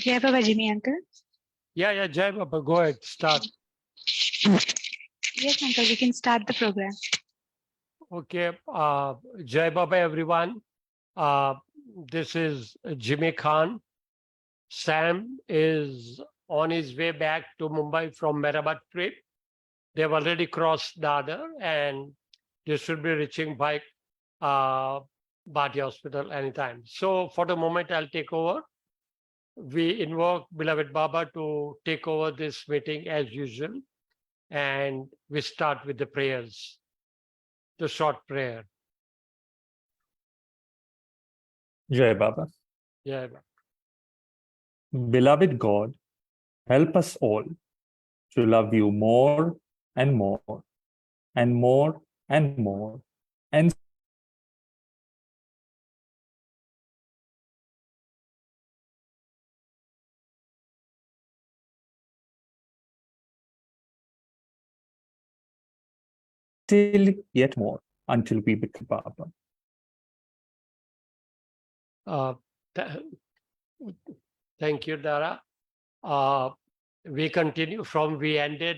Jai Baba Jimmy, uncle. Yeah, Jai Baba, go ahead, start. Yes, uncle, we can start the program. Okay, Jai Baba, everyone. This is Jimmy Khan. Sam is on his way back to Mumbai from Mehrabad trip. They've already crossed Dadar and they should be reaching by Bhati Hospital anytime. So for the moment, I'll take over. We invoke beloved Baba to take over this meeting as usual. And we start with the prayers, the short prayer. Jai Baba. Jai Baba. Beloved God, help us all to love you more and more and more and more and still yet more until we become Baba. Thank you, Dara. We continue from we ended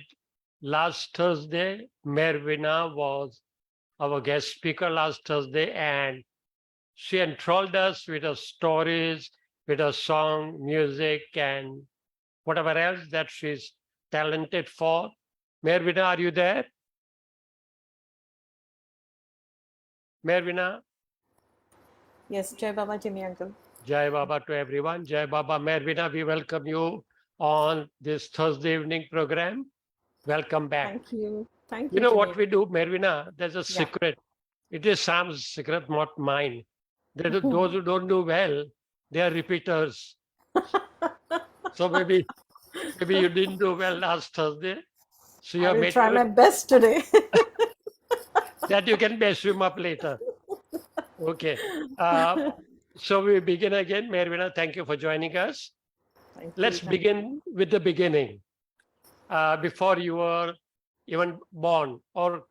last Thursday. Mervina was our guest speaker last Thursday, and she enthralled us with her stories, with her song, music, and whatever else that she's talented for. Mervina, are you there? Mervina? Yes, Jai Baba Jimmy uncle. Jai Baba to everyone. Jai Baba. Mervina, we welcome you on this Thursday evening program. Welcome back. Thank you. Thank You you. know Jimmy. what we do, Mervina? There's a secret. It is Sam's secret, not mine. Those who don't do well, they are repeaters. So maybe you didn't do well last Thursday. So I will try my best today. that you can mess him up later. Okay. So we begin again. Mervina, thank you for joining us. Let's begin with the beginning. Before you were even born or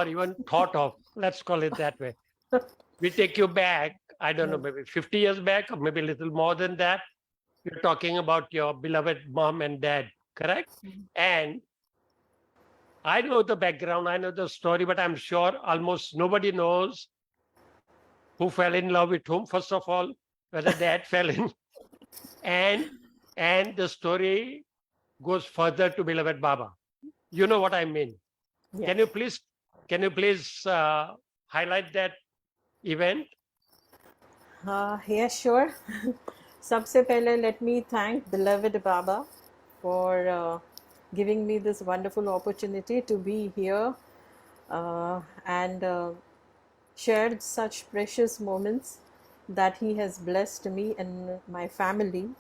even thought of, let's call it that way. We take you back, I don't know, maybe 50 years back or maybe a little more than that. You're talking about your beloved mom and dad, correct? And I know the background, I know the story, but I'm sure almost nobody knows who fell in love with whom, first of all, whether dad fell in. And the story goes further to beloved Baba. You know what I mean. Yes. Can you please highlight that event? Yeah, sure. Sabse pehle, let me thank beloved Baba for giving me this wonderful opportunity to be here and shared such precious moments that he has blessed me and my family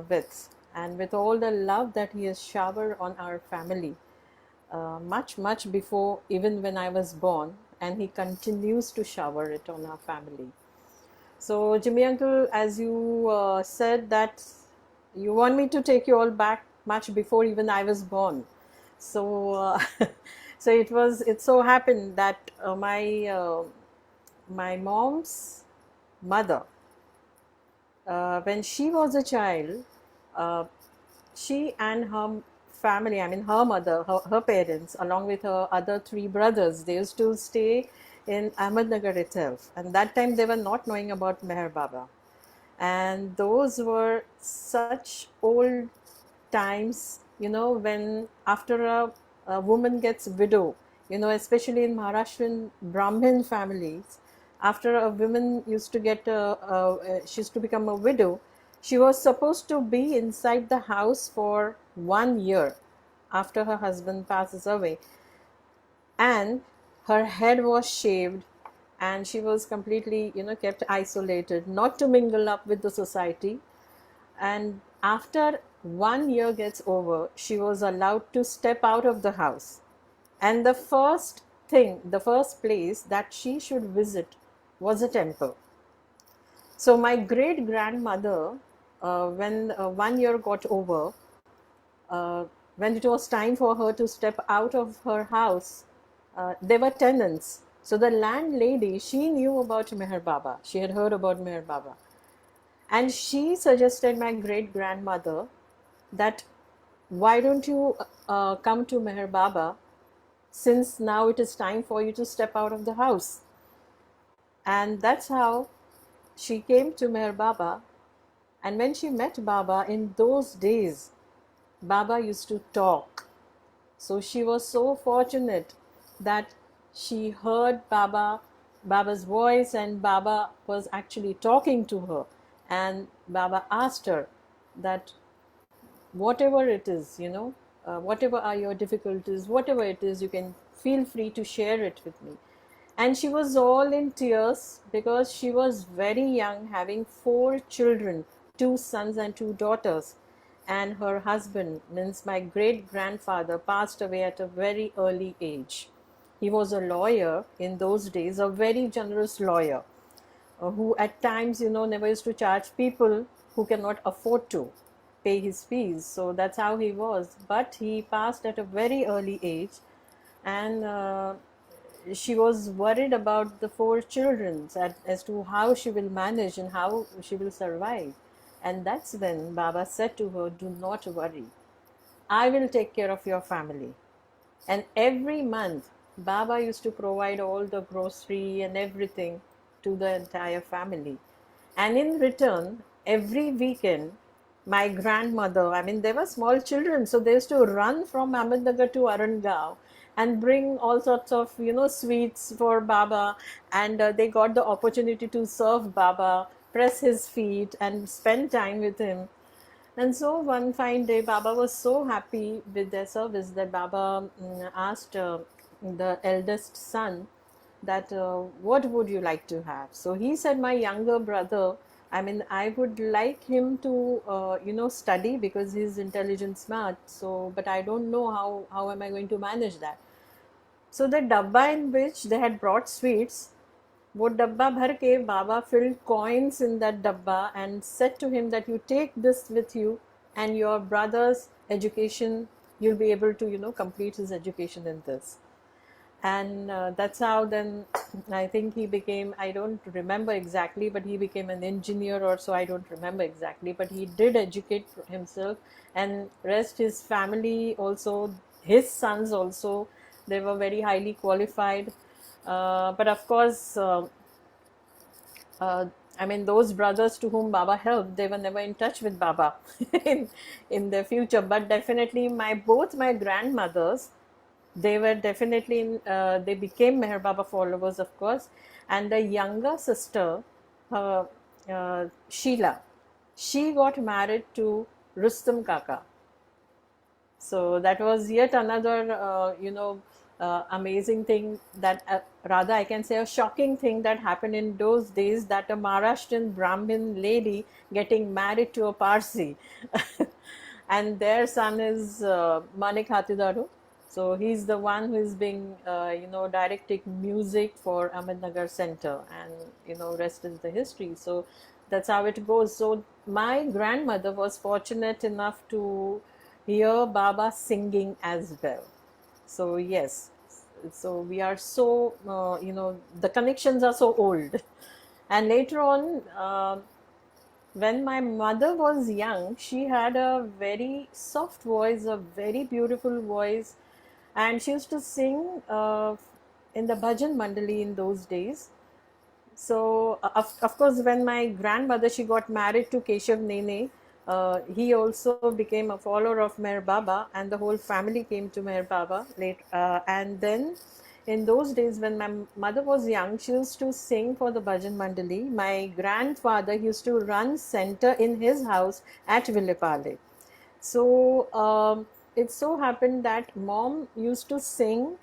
with, and with all the love that he has showered on our family much before even when I was born, and he continues to shower it on our family. So Jimmy uncle, as you said that you want me to take you all back much before even I was born. So so it so happened that my mom's mother, when she was a child, she and her family, I mean her mother, her parents, along with her other three brothers, they used to stay in Ahmednagar itself. And that time they were not knowing about Meher Baba. And those were such old times, when after a woman gets widow, especially in Maharashtrian Brahmin families, after a woman used to get she used to become a widow, she was supposed to be inside the house for 1 year after her husband passes away, and her head was shaved, and she was completely kept isolated, not to mingle up with the society. And after 1 year gets over, she was allowed to step out of the house, and the first place that she should visit was a temple. So my great grandmother, when 1 year got over, when it was time for her to step out of her house, there were tenants. So the landlady, she knew about Meher Baba. She had heard about Meher Baba. And she suggested my great grandmother that why don't you come to Meher Baba, since now it is time for you to step out of the house. And that's how she came to Meher Baba. And when she met Baba, in those days, Baba used to talk. So she was so fortunate that she heard Baba's voice, and Baba was actually talking to her. And Baba asked her that whatever it is, whatever are your difficulties, whatever it is, you can feel free to share it with me. And she was all in tears because she was very young, having 4 children, 2 sons and 2 daughters. And her husband, means my great grandfather, passed away at a very early age. He was a lawyer in those days, a very generous lawyer, who at times, never used to charge people who cannot afford to pay his fees. So that's how he was. But he passed at a very early age, and she was worried about the 4 children as to how she will manage and how she will survive. And that's when Baba said to her, "Do not worry. I will take care of your family." And every month, Baba used to provide all the grocery and everything to the entire family. And in return, every weekend, my grandmother, they were small children, so they used to run from Ahmednagar to Arangao and bring all sorts of, sweets for Baba. And they got the opportunity to serve Baba, press his feet, and spend time with him. And so one fine day, Baba was so happy with their service that Baba asked the eldest son that what would you like to have? So he said, my younger brother, I would like him to, study because he's intelligent, smart. So, but I don't know how am I going to manage that? So the dabba in which they had brought sweets, वो डब्बा भर के Baba filled coins in that dabba and said to him that you take this with you, and your brother's education, you'll be able to, complete his education in this. And that's how then I think he became, I don't remember exactly, but he became an engineer or so, I don't remember exactly, but he did educate himself, and rest his family also, his sons also, they were very highly qualified. But of course, those brothers to whom Baba helped, they were never in touch with Baba in their future. But definitely both my grandmothers, they were definitely, they became Meher Baba followers, of course. And the younger sister, Sheila, she got married to Rustam Kaka. So that was yet another, amazing thing that, rather I can say a shocking thing that happened in those days, that a Maharashtrian Brahmin lady getting married to a Parsi. And their son is Manik Hathidaru. So he's the one who is being, directing music for Ahmednagar Center, and, rest is the history. So that's how it goes. So my grandmother was fortunate enough to hear Baba singing as well. So yes, so we are so, the connections are so old. And later on, when my mother was young, she had a very soft voice, a very beautiful voice, and she used to sing in the bhajan mandali in those days. So of course, when my grandmother, she got married to Keshav Nene, he also became a follower of Meher Baba, and the whole family came to Meher Baba late. And then in those days, when my mother was young, she used to sing for the bhajan mandali. My grandfather used to run center in his house at Villepale. So it so happened that mom used to sing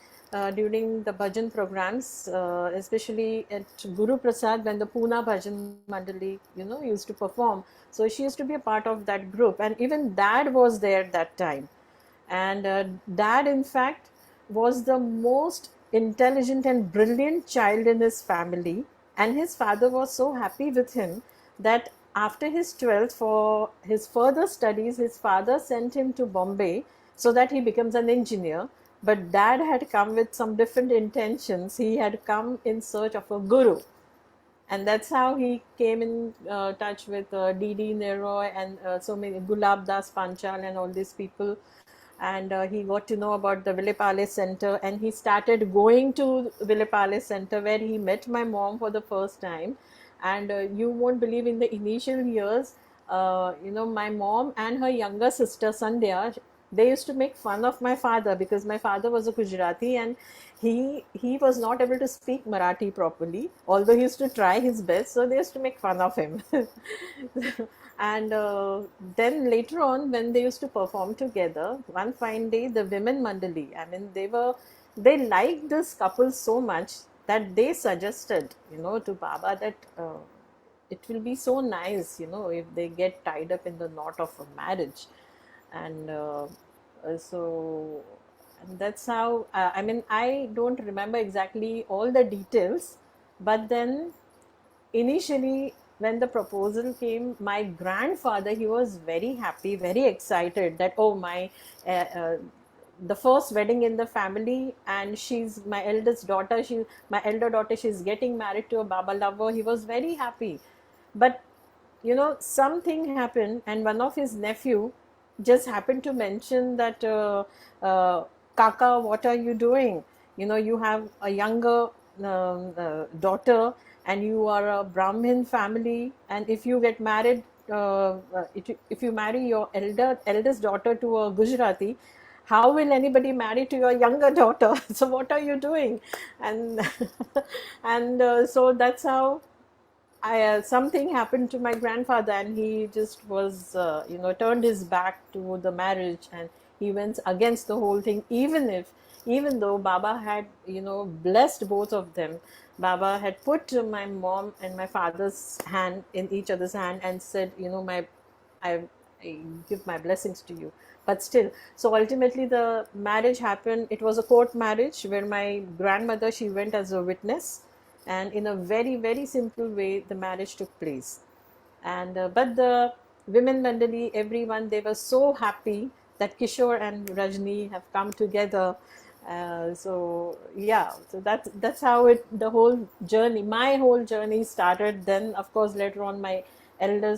during the bhajan programs, especially at Guru Prasad, when the Pune Bhajan Mandali, used to perform. So she used to be a part of that group, and even dad was there that time. And dad, in fact, was the most intelligent and brilliant child in his family, and his father was so happy with him that after his 12th, for his further studies, his father sent him to Bombay so that he becomes an engineer. But dad had come with some different intentions. He had come in search of a guru. and that's how he came in touch with D.D. Neroy and so many Gulab Das Panchal and all these people. And he got to know about the Vilepale Center, and he started going to Vilepale Center, where he met my mom for the first time. And you won't believe, in the initial years, my mom and her younger sister Sandhya, they used to make fun of my father, because my father was a Gujarati, and he was not able to speak Marathi properly, although he used to try his best. So they used to make fun of him. And then later on, when they used to perform together, one fine day, the women mandali, I mean, they liked this couple so much that they suggested, to Baba, that it will be so nice, if they get tied up in the knot of a marriage. And and that's how, I mean, I don't remember exactly all the details, but then initially, when the proposal came, my grandfather, he was very happy, very excited that, oh, the first wedding in the family, and she's my eldest daughter, my elder daughter, she's getting married to a Baba lover. He was very happy. But something happened, and one of his nephew just happened to mention that, Kaka, what are you doing? You have a younger daughter, and you are a Brahmin family, and if you get married, if you marry your eldest daughter to a Gujarati, how will anybody marry to your younger daughter? So what are you doing? And and so that's how something happened to my grandfather, and he just was turned his back to the marriage, and he went against the whole thing, even though Baba had blessed both of them. Baba had put my mom and my father's hand in each other's hand and said, I give my blessings to you. But still, so ultimately the marriage happened. It was a court marriage where my grandmother, she went as a witness, and in a very, very simple way, the marriage took place. And but the women mandali, everyone, they were so happy that Kishore and Rajni have come together. So that's how the whole journey, my whole journey started. Then, of course, later on, my elder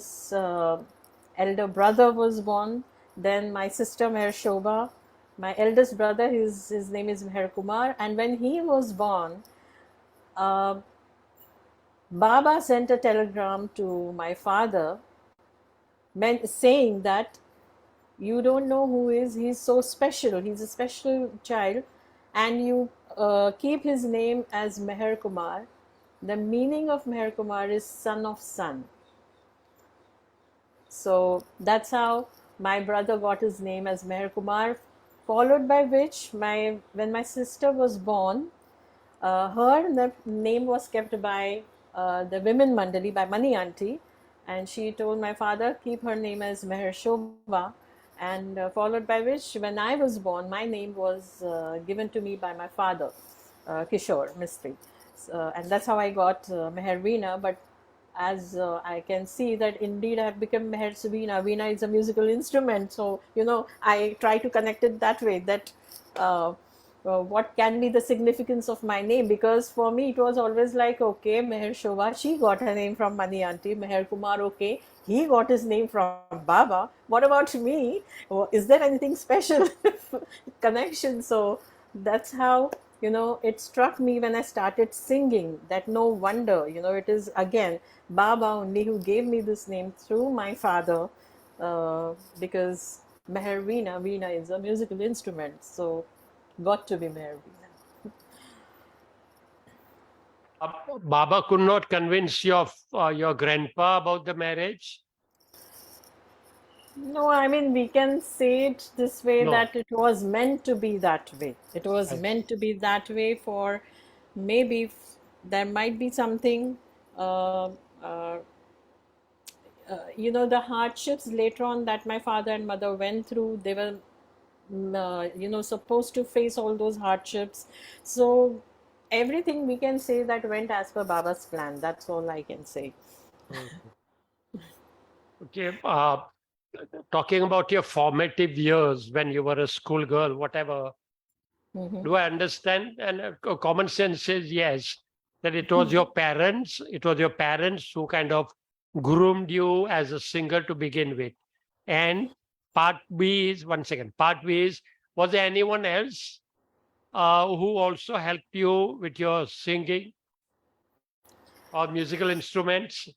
brother was born. Then my sister Meher Shobha, my eldest brother, his name is Meher Kumar, and when he was born, Baba sent a telegram to my father, saying that, you don't know who he's so special, he's a special child, and you keep his name as Meher Kumar. The meaning of Meher Kumar is son of sun. So that's how my brother got his name as Meher Kumar, followed by which, when my sister was born, her name was kept by the women mandali, by Mani Auntie, and she told my father, keep her name as Meher Shobha, and followed by which, when I was born, my name was given to me by my father, Kishore Mistry, and that's how I got Meher Veena. But as I can see that indeed I have become Meher Veena. Veena is a musical instrument, so I try to connect it that way, that what can be the significance of my name, because for me it was always like, okay, Meher Shobha, she got her name from Mani Auntie. Meher Kumar, okay, he got his name from Baba. What about me? Is there anything special connection? So that's how it struck me when I started singing, that no wonder, it is again Baba only who gave me this name through my father, because Meher Veena, Veena is a musical instrument, so got to be Meher Veena. Baba could not convince your grandpa about the marriage? No, I mean, we can say it this way, No. that it was meant to be that way. It was meant to be that way, for maybe there might be something, the hardships later on that my father and mother went through. They were, supposed to face all those hardships. So everything we can say that went as per Baba's plan. That's all I can say. Okay. Talking about your formative years when you were a schoolgirl, whatever, do I understand? And common sense says yes. that it was your parents, who kind of groomed you as a singer to begin with. And part B is, one second, part B is, was there anyone else who also helped you with your singing or musical instruments?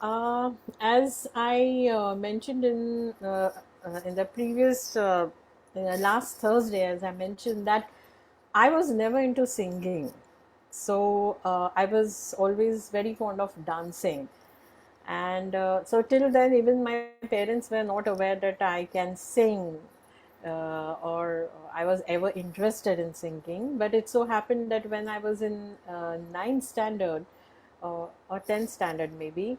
As I mentioned in the previous last Thursday, as I mentioned that I was never into singing, so I was always very fond of dancing, and so till then, even my parents were not aware that I can sing. Or I was ever interested in singing, but it so happened that when I was in ninth standard or 10th standard maybe,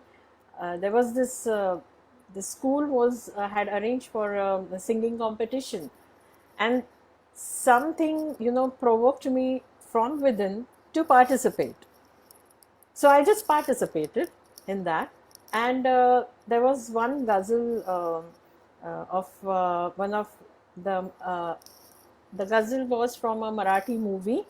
there was this the school was had arranged for a singing competition, and something provoked me from within to participate. So I just participated in that, and there was one ghazal of one of the ghazal was from a Marathi movie,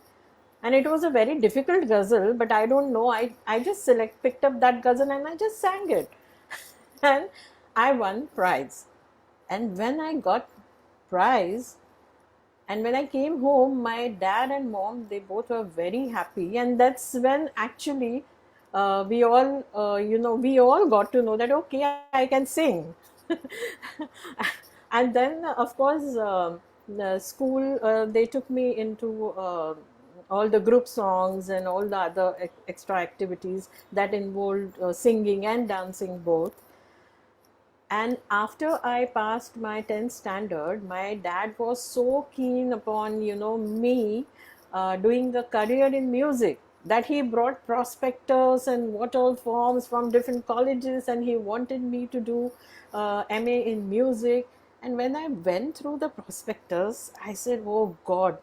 and it was a very difficult ghazal, but I don't know, I just picked up that ghazal and I just sang it and I won prize. And when I got prize, and when I came home, my dad and mom, they both were very happy, and that's when actually we all we all got to know that okay, I can sing. And then of course the school, they took me into all the group songs and all the other extra activities that involved singing and dancing both. And after I passed my 10th standard, my dad was so keen upon me doing the career in music, that he brought prospectus and what all forms from different colleges, and he wanted me to do MA in music. And when I went through the prospectus, I said, oh God,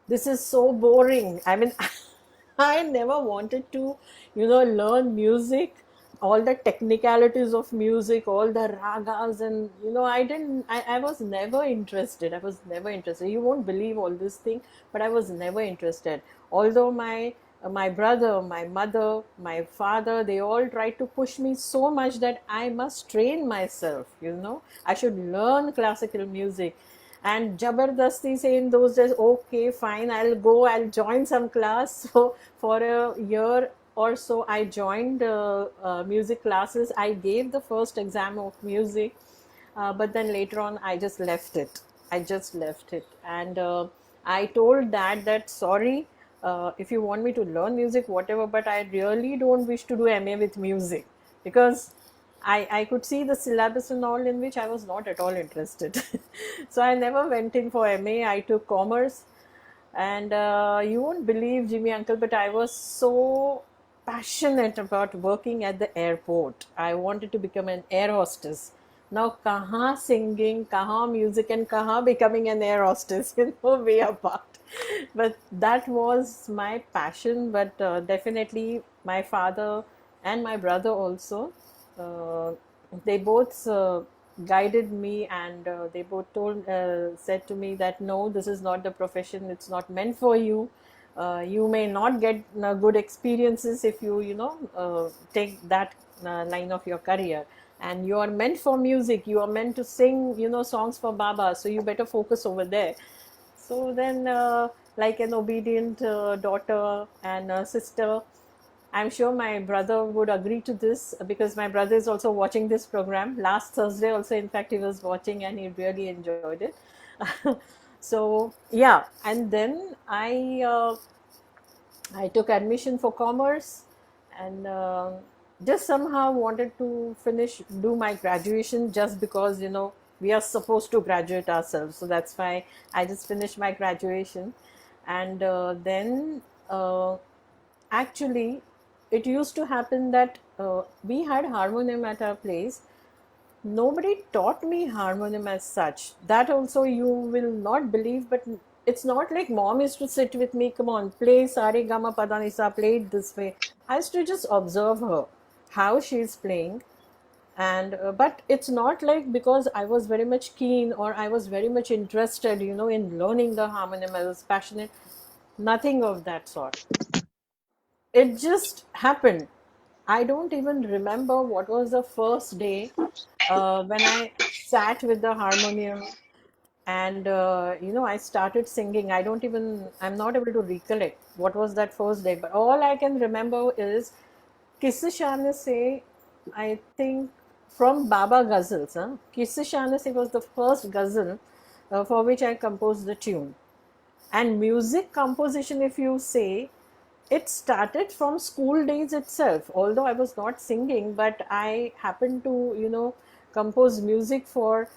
this is so boring. I mean, I never wanted to, learn music, all the technicalities of music, all the ragas, and I was never interested. You won't believe all this thing, but I was never interested. Although my brother, my mother, my father, they all tried to push me so much that I must train myself, I should learn classical music. And jabardasti say in those days, okay, fine, I'll join some class. So for a year or so, I joined music classes. I gave the first exam of music, but then later on, I just left it. And I told dad that, sorry, if you want me to learn music, whatever, but I really don't wish to do MA with music, because I could see the syllabus and all, in which I was not at all interested. So I never went in for MA. I took commerce, and you won't believe, Jimmy uncle, but I was so passionate about working at the airport. I wanted to become an air hostess. Now, kaha singing, kaha music, and kaha becoming an air hostess, way apart. But that was my passion. But definitely my father and my brother also, they both guided me, and they both said to me that no, this is not the profession, it's not meant for you. You may not get good experiences if you take that line of your career, and you are meant for music, you are meant to sing songs for Baba, so you better focus over there. So then like an obedient daughter and sister, I'm sure my brother would agree to this, because my brother is also watching this program. Last Thursday also, in fact, he was watching and he really enjoyed it. So yeah, and then I took admission for commerce, and just somehow wanted to do my graduation, just because we are supposed to graduate ourselves. So that's why I just finished my graduation. And then actually it used to happen that we had harmonium at our place. Nobody taught me harmonium as such. That also you will not believe, but it's not like mom used to sit with me, come on, play Sare Gama Padanisa, play it this way. I used to just observe her, how she's playing. And but it's not like because I was very much keen or I was very much interested, in learning the harmonium, I was passionate. Nothing of that sort. it just happened. I don't even remember what was the first day when I sat with the harmonium and I started singing. I'm not able to recollect what was that first day, but all I can remember is Kisse Shane Se, I think from Baba Ghazals. Kisse Shane Se was the first ghazal for which I composed the tune. And music composition, if you say, it started from school days itself. Although I was not singing, but I happened to, compose music for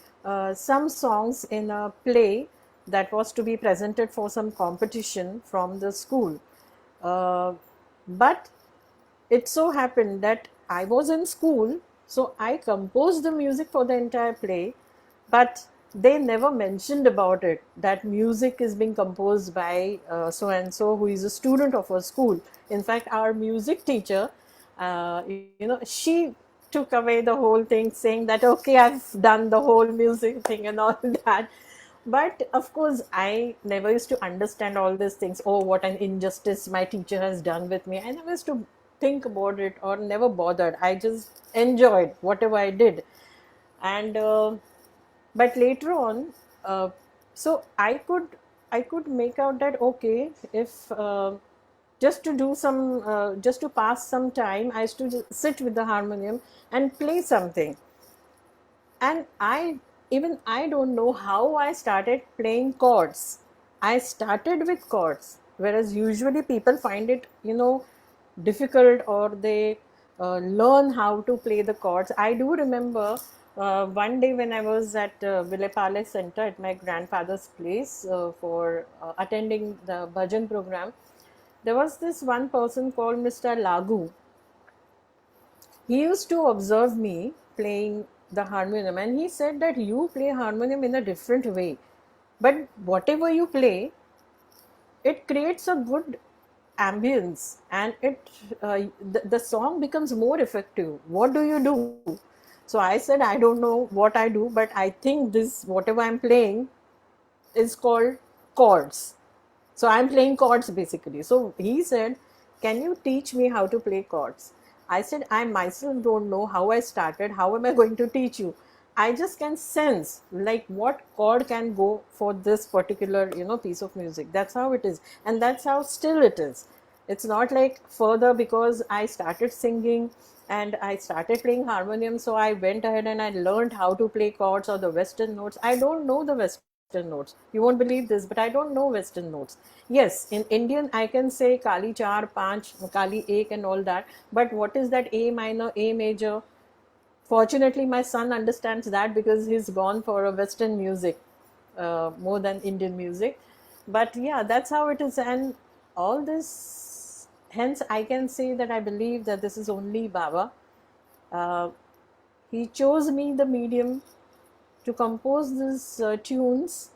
some songs in a play that was to be presented for some competition from the school. But it so happened that I was in school, so I composed the music for the entire play, but they never mentioned about it that music is being composed by so and so who is a student of our school. In fact, our music teacher, she took away the whole thing, saying that okay, I've done the whole music thing and all that. But of course, I never used to understand all these things. Oh, what an injustice my teacher has done with me. I never used to think about it or never bothered. I just enjoyed whatever I did. And but later on, so I could make out that okay, if just to do some just to pass some time, I used to just sit with the harmonium and play something. And I don't know how I started playing chords. I started with chords, whereas usually people find it difficult, or they learn how to play the chords. I do remember one day when I was at Vilepale Center at my grandfather's place for attending the bhajan program. There was this one person called Mr. Lagu. He used to observe me playing the harmonium, and he said that you play harmonium in a different way, but whatever you play, it creates a good ambience, and the song becomes more effective. What do you do? So I said, I don't know what I do, but I think this whatever I'm playing is called chords. So I'm playing chords basically. So he said, can you teach me how to play chords? I said, I myself don't know how I started. How am I going to teach you? I just can sense like what chord can go for this particular piece of music. That's how it is, and that's how still it is. It's not like further because I started singing and I started playing harmonium, so I went ahead and I learned how to play chords or the Western notes. I don't know the Western notes. You won't believe this, but I don't know Western notes. Yes, in Indian I can say Kali Char, Panch, Kali Ek and all that. But what is that A minor, A major? Fortunately, my son understands that because he's gone for a Western music more than Indian music. But yeah, that's how it is. And all this, hence I can say that I believe that this is only Baba. He chose me, the medium, to compose these tunes.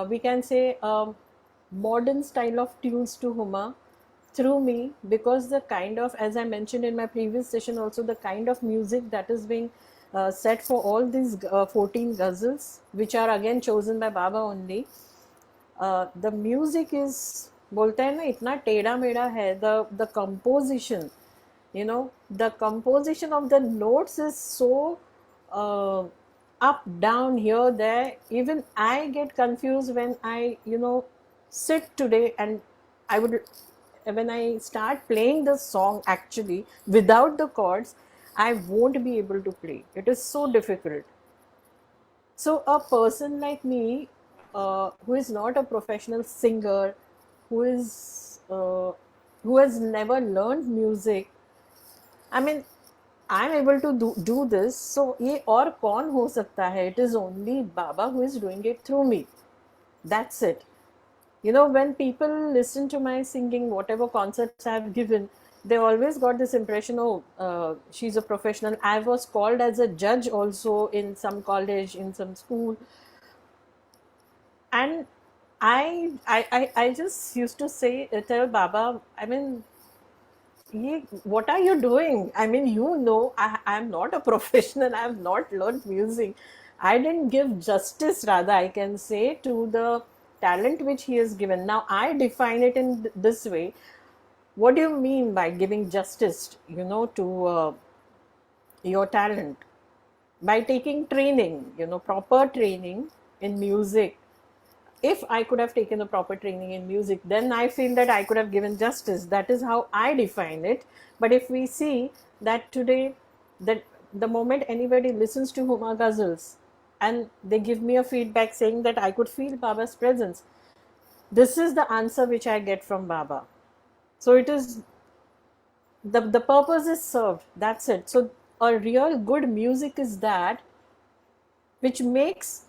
We can say modern style of tunes to Huma through me, because the kind of, as I mentioned in my previous session also, the kind of music that is being set for all these 14 ghazals, which are again chosen by Baba only. The music is, बोलते हैं ना, इतना टेढ़ा मेढ़ा है. The composition, the composition of the notes is so up, down, here, there. Even I get confused when I sit today, and when I start playing the song actually without the chords, I won't be able to play. It is so difficult. So a person like me, who is not a professional singer, who has never learned music, I mean, I'm able to do this. So ये और कौन हो सकता है? It is only Baba who is doing it through me. That's it. When people listen to my singing, whatever concerts I've given, they always got this impression, oh, she's a professional. I was called as a judge also in some college, in some school. And I just used to tell Baba, I mean, what are you doing? I mean, I'm not a professional. I have not learned music. I didn't give justice, rather, I can say, to the talent which he has given. Now, I define it in this way. what do you mean by giving justice, to your talent? By taking training, proper training in music. If I could have taken the proper training in music, then I feel that I could have given justice. That is how I define it. But if we see that today, that the moment anybody listens to Huma ghazals and they give me a feedback saying that I could feel Baba's presence, this is the answer which I get from Baba. So it is the purpose is served. That's it. So a real good music is that which makes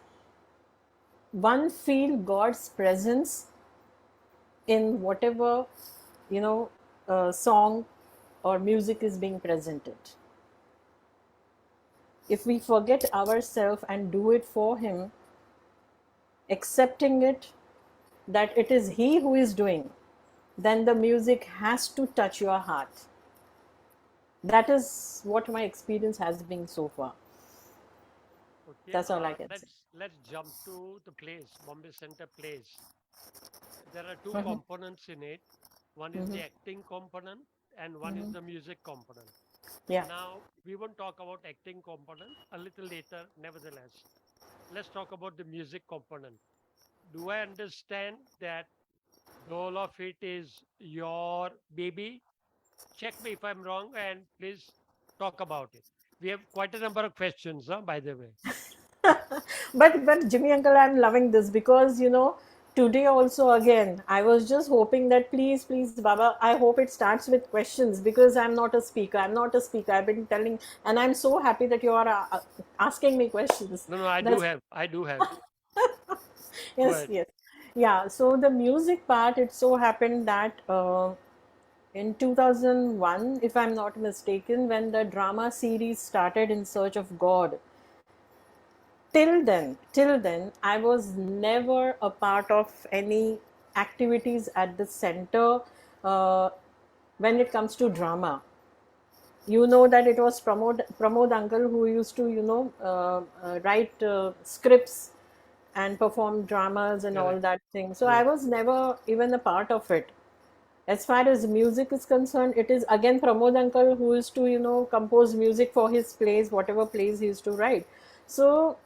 one feel God's presence in whatever song or music is being presented. If we forget ourselves and do it for Him, accepting it that it is He who is doing, then the music has to touch your heart. That is what my experience has been so far. Okay, That's all I can say. let's jump to the plays, Bombay Center plays. There are 2 Mhm. components in it. One is the Mhm. acting component and one is the music component. Yeah. Now, we won't talk about acting component a little later, nevertheless. Let's talk about the music component. Do I understand that the whole of it is your baby? Check me if I'm wrong and please talk about it. We have quite a number of questions, by the way. but Jimmy uncle, I'm loving this because today also again I was just hoping that please Baba, I hope it starts with questions because I'm not a speaker. I've been telling, and I'm so happy that you are asking me questions. No, I do That's have. I do have. Go yes, ahead. yes, yeah. So the music part, it so happened that in 2001, if I'm not mistaken, when the drama series started, In Search of God, till then I was never a part of any activities at the center uh, when it comes to drama. You know that it was Pramod uncle who used to write scripts and perform dramas and all Correct. that thing. So I Yes. was never even a part of it. As far as music is concerned, it is again Pramod uncle who used to compose music for his plays, whatever plays he used to write. So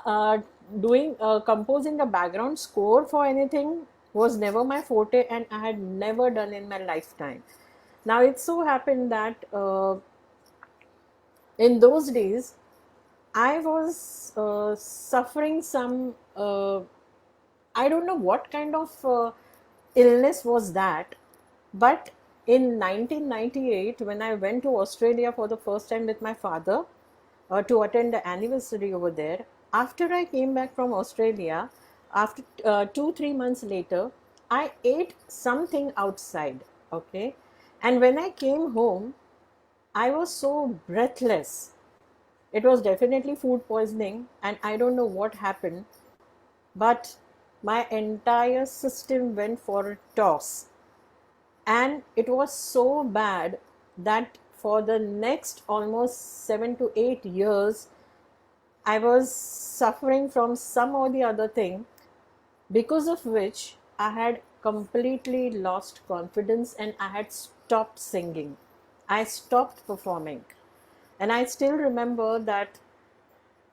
uh, doing composing a background score for anything was never my forte, and I had never done in my lifetime. Now it so happened that in those days I was suffering some I don't know what kind of illness was that, but in 1998 when I went to Australia for the first time with my father to attend the anniversary over there. After I came back from Australia, after 2 3 months later, I ate something outside. Okay, and when I came home, I was so breathless. It was definitely food poisoning, and I don't know what happened, but my entire system went for a toss, and it was so bad that for the next almost 7 to 8 years I was suffering from some or the other thing, because of which I had completely lost confidence and I had stopped singing. I stopped performing. And I still remember that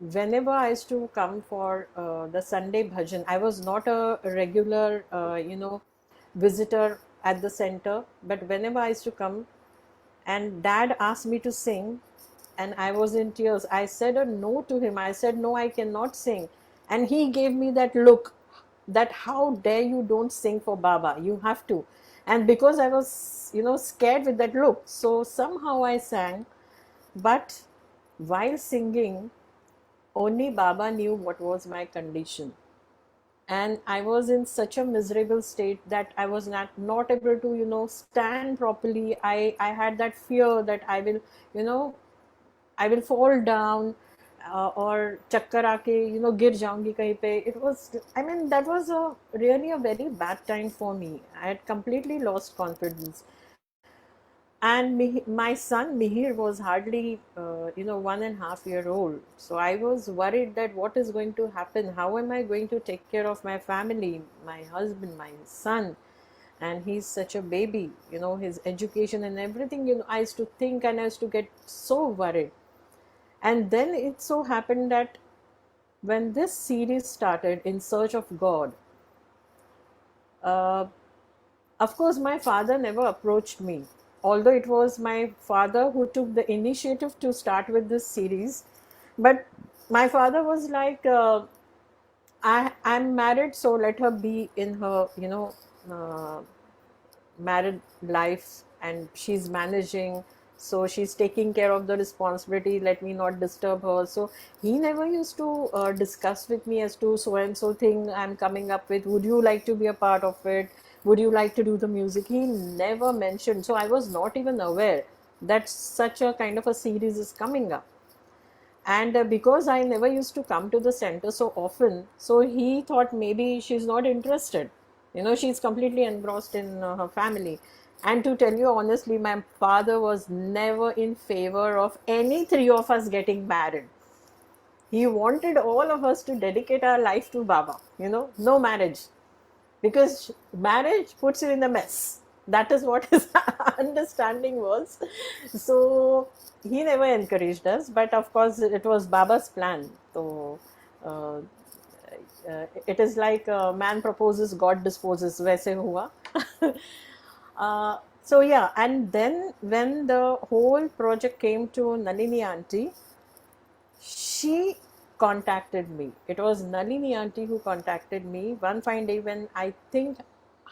whenever I used to come for the Sunday bhajan, I was not a regular, visitor at the center, but whenever I used to come and dad asked me to sing, and I was in tears. I said a no to him. I said, no, I cannot sing. And he gave me that look, that how dare you don't sing for Baba, you have to. And because I was scared with that look, so somehow I sang. But while singing, only Baba knew what was my condition, and I was in such a miserable state that I was not able to stand properly. I had that fear that you know I will fall down, or chakkar aake गिर जाऊंगी कहीं पे. It was, I mean, that was a really a very bad time for me. I had completely lost confidence. And my son Mihir was hardly 1.5 year old, so I was worried that what is going to happen, how am I going to take care of my family, my husband, my son. and he's such a baby, his education and everything, I used to think and I used to get so worried. And then it so happened that when this series started, In Search of God, uh, of course, my father never approached me, although it was my father who took the initiative to start with this series. But my father was like, I'm married, so let her be in her, married life, and she's managing, so she's taking care of the responsibility, let me not disturb her. So he never used to discuss with me as to so and so thing I'm coming up with, would you like to be a part of it, would you like to do the music. He never mentioned, so I was not even aware that such a kind of a series is coming up. And because I never used to come to the center so often, so he thought maybe she's not interested, she's completely engrossed in her family. And to tell you honestly, my father was never in favor of any three of us getting married. He wanted all of us to dedicate our life to Baba, no marriage, because marriage puts you in a mess. That is what his understanding was. So he never encouraged us, but of course it was Baba's plan. So uh, it is like man proposes, God disposes. वैसे हुआ. So yeah, and then when the whole project came to Nalini auntie, she contacted me. It was Nalini auntie who contacted me one fine day when I think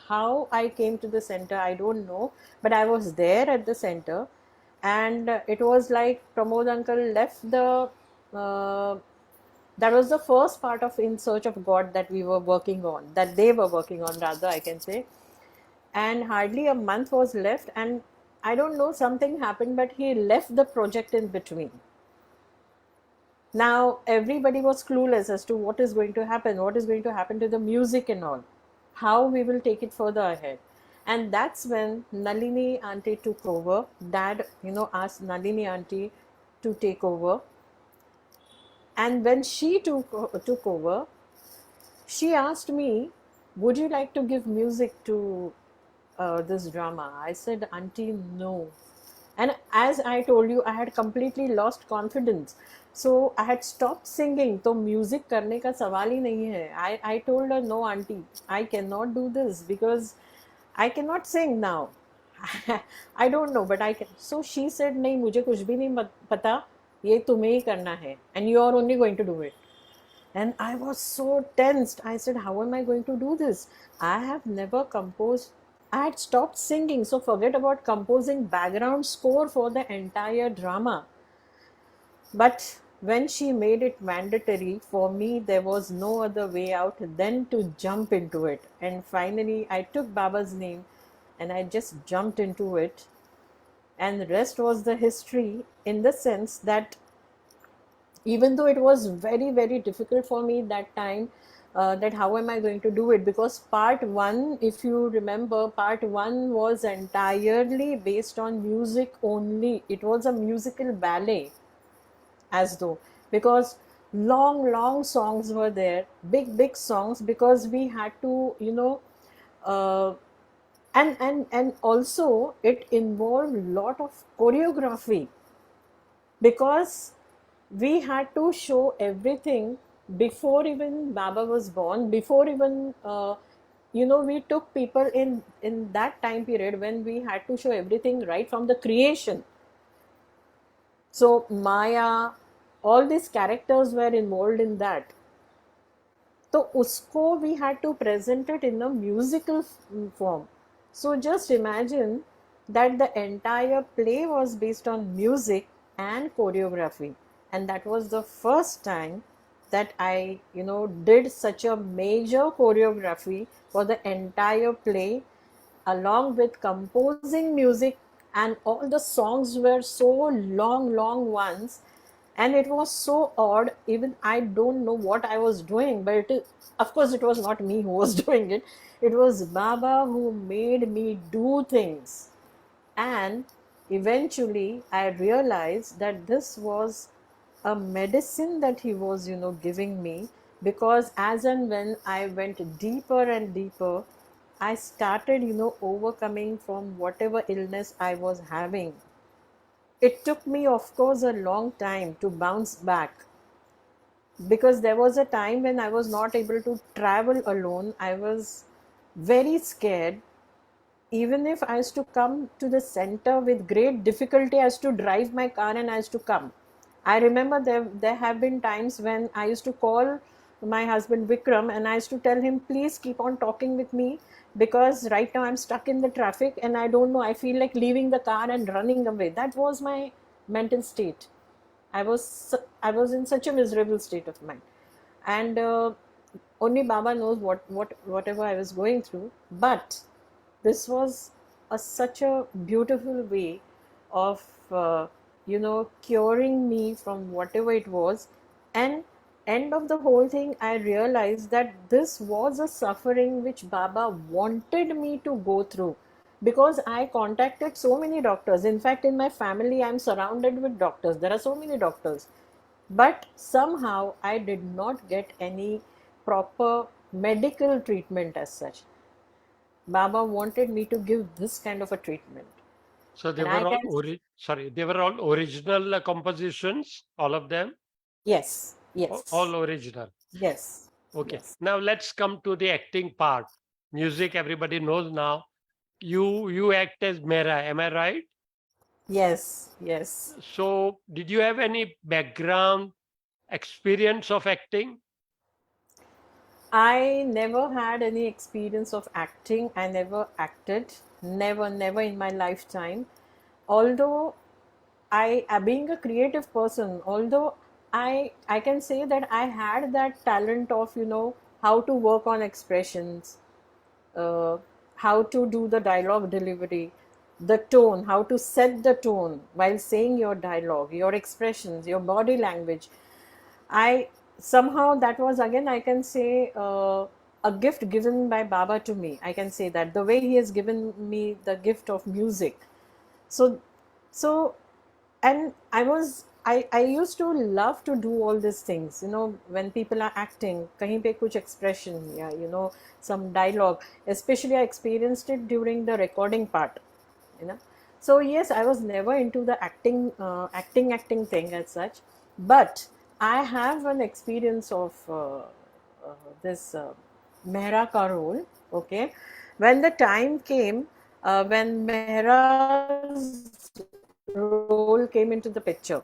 how I came to the center, I don't know, but I was there at the center, and it was like Pramod uncle left the. That was the first part of In Search of God that we were working on, that they were working on, rather, I can say. And hardly a month was left, and I don't know, something happened, but he left the project in between. Now everybody was clueless as to what is going to happen, what is going to happen to the music and all, how we will take it further ahead. And that's when Nalini auntie took over. Dad, asked Nalini auntie to take over. And when she took over, she asked me, would you like to give music to this drama? I said, auntie, no. And as I told you, I had completely lost confidence. So I had stopped singing. So music करने का सवाल ही नहीं है. I told her, no auntie, I cannot do this because I cannot sing now. I don't know, but I can. So she said, नहीं मुझे कुछ भी नहीं पता, ये तुम्हें ही करना है, and you are only going to do it. And I was so tensed. I said, how am I going to do this? I have never composed. I had stopped singing, so forget about composing background score for the entire drama. But when she made it mandatory, for me, there was no other way out than to jump into it. And finally, I took Baba's name and I just jumped into it. And the rest was the history, in the sense that even though it was very, very difficult for me that time, that how am I going to do it? Because part one, if you remember, part one was entirely based on music only. It was a musical ballet, as though, because long songs were there, big songs, because we had to, and also it involved a lot of choreography, because we had to show everything before even Baba was born, before even we took people in that time period when we had to show everything right from the creation. So Maya, all these characters were involved in that. So usko we had to present it in a musical form. So just imagine that the entire play was based on music and choreography. And that was the first time that I, did such a major choreography for the entire play, along with composing music, and all the songs were so long ones, and it was so odd. Even I don't know what I was doing, but of course it was not me who was doing it. It was Baba who made me do things. And eventually I realized that this was a medicine that he was, giving me, because as and when I went deeper and deeper, I started, overcoming from whatever illness I was having. It took me, of course, a long time to bounce back, because there was a time when I was not able to travel alone. I was very scared. Even if I used to come to the center with great difficulty, I used to drive my car and I used to come. I remember there have been times when I used to call my husband Vikram and I used to tell him, please keep on talking with me, because right now I'm stuck in the traffic and I don't know, I feel like leaving the car and running away. That was my mental state. I was in such a miserable state of mind, and only Baba knows whatever I was going through. But this was such a beautiful way of curing me from whatever it was. And end of the whole thing, I realized that this was a suffering which Baba wanted me to go through, because I contacted so many doctors. In fact, in my family, I'm surrounded with doctors. There are so many doctors, but somehow I did not get any proper medical treatment as such. Baba wanted me to give this kind of a treatment. So they And I were all can, they were all original compositions, all of them, yes, all yes, original. yes, Okay. yes, Now let's come to the acting part. Music, everybody knows now. You act as Mera, am I right? yes, yes. So did you have any background experience of acting? I never had any experience of acting. I never acted. Never, never in my lifetime. Although being a creative person, although I can say that I had that talent of, how to work on expressions, uh, how to do the dialogue delivery, the tone, how to set the tone while saying your dialogue, your expressions, your body language. I somehow, that was, again, I can say, a gift given by Baba to me. I can say that the way he has given me the gift of music. So, so, and I used to love to do all these things, when people are acting, kahin pe kuch expression, yeah, some dialogue. Especially I experienced it during the recording part, you know. So yes, I was never into the acting thing as such, but I have an experience of this Mehra ka role. Okay, when the time came, when Mehra's role came into the picture,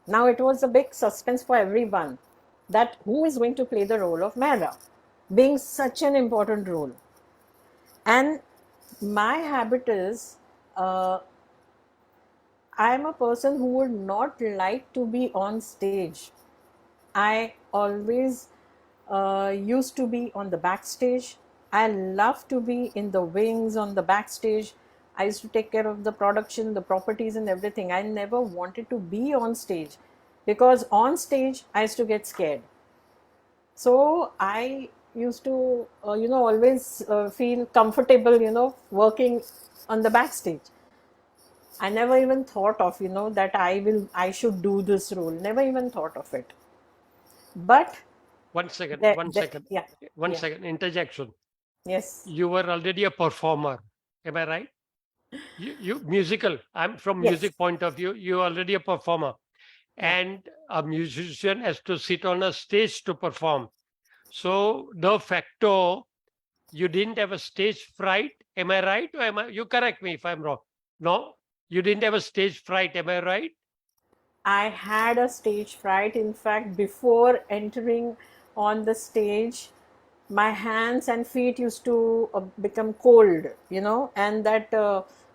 now it was a big suspense for everyone, that who is going to play the role of Mehra, being such an important role. And my habit is, uh, I am a person who would not like to be on stage. I always used to be on the backstage. I love to be in the wings, on the backstage. I used to take care of the production, the properties, and everything. I never wanted to be on stage, because on stage I used to get scared. So I used to, always feel comfortable, working on the backstage. I never even thought of, that I should do this role. Never even thought of it. But One second, there, one second, yeah, one yeah, second. Interjection. yes, You were already a performer. Am I right? You musical. I'm from yes, music point of view. You're already a performer, yeah. and a musician has to sit on a stage to perform. So de facto, you didn't have a stage fright. Am I right? Or am I? You correct me if I'm wrong. No, you didn't have a stage fright. Am I right? I had a stage fright. In fact, before entering on the stage, my hands and feet used to become cold, and that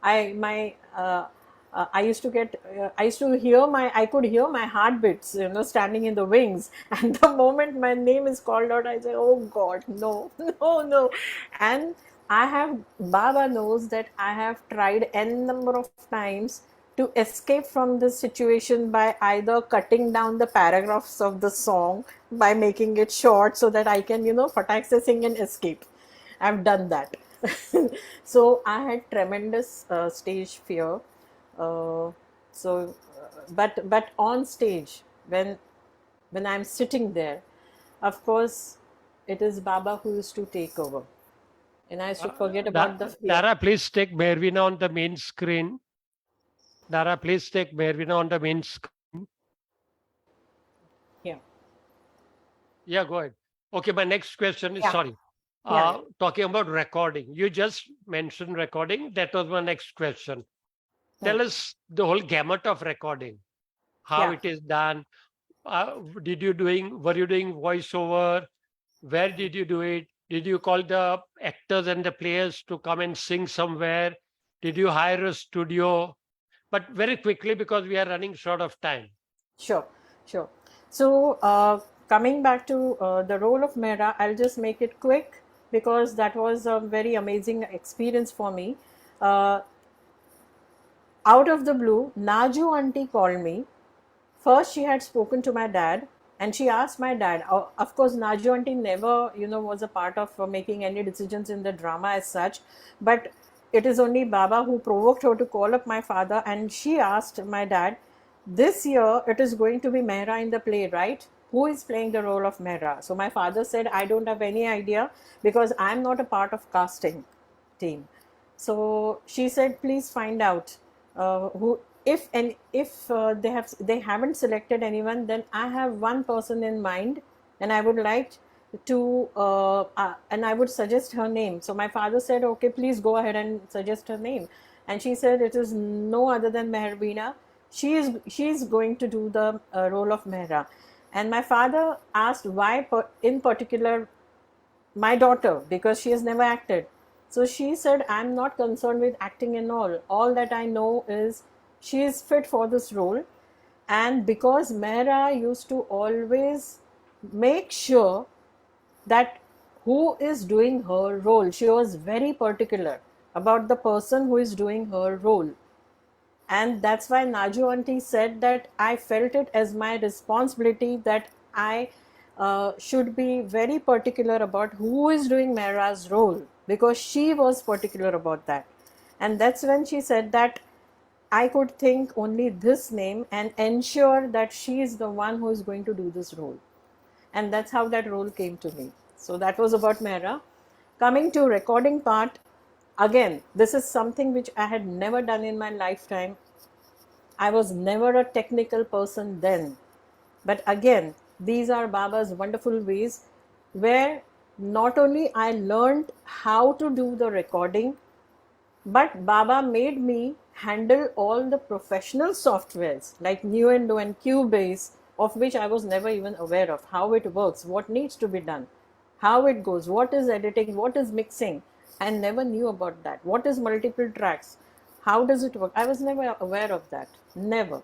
I used to get, I could hear my heartbeats, standing in the wings. And the moment my name is called out, I say, oh God, no, no, no. And Baba knows that I have tried n number of times to escape from this situation by either cutting down the paragraphs of the song, by making it short so that I can, fatak se sing and escape. I've done that. So I had tremendous stage fear. Uh, but on stage, when I'm sitting there, of course, it is Baba who used to take over. And I used to forget about the fear. Dara, please take Mervina on the main screen. Dara, please take Mervina on the main screen. Yeah. Yeah, go ahead. Okay, my next question is Yeah. sorry. Yeah. Talking about recording. You just mentioned recording. That was my next question. Tell us the whole gamut of recording, how Yeah. it is done. Were you doing voiceover? Where did you do it? Did you call the actors and the players to come and sing somewhere? Did you hire a studio? But very quickly, because we are running short of time. Sure, sure. So, coming back to the role of Mehra, I'll just make it quick because that was a very amazing experience for me. Uh, Out of the blue, Naju auntie called me. First, she had spoken to my dad, and she asked my dad. Of course, Naju auntie never, was a part of making any decisions in the drama as such, but it is only Baba who provoked her to call up my father, and she asked my dad, "This year it is going to be Mehra in the play, right? Who is playing the role of Mehra?" So my father said, "I don't have any idea because I'm not a part of casting team." So she said, "Please find out who, if they haven't selected anyone, then I have one person in mind, and I would like to and I would suggest her name." So my father said, "Okay, please go ahead and suggest her name." And she said, "It is no other than Meherbeena. She is going to do the role of Mehra." And my father asked why in particular my daughter, because she has never acted. So she said, "I'm not concerned with acting and all. All that I know is she is fit for this role." And because Mehra used to always make sure that who is doing her role, she was very particular about the person who is doing her role. And that's why Naju auntie said that I felt it as my responsibility that I should be very particular about who is doing Mehra's role, because she was particular about that. And that's when she said that I could think only this name and ensure that she is the one who is going to do this role. And that's how that role came to me. So that was about Mehra. Coming to recording part, again, this is something which I had never done in my lifetime. I was never a technical person then. But again, these are Baba's wonderful ways where not only I learned how to do the recording, but Baba made me handle all the professional softwares like Nuendo and Cubase, of which I was never even aware of how it works, what needs to be done, how it goes, what is editing, what is mixing. I never knew about that. What is multiple tracks? How does it work? I was never aware of that. Never.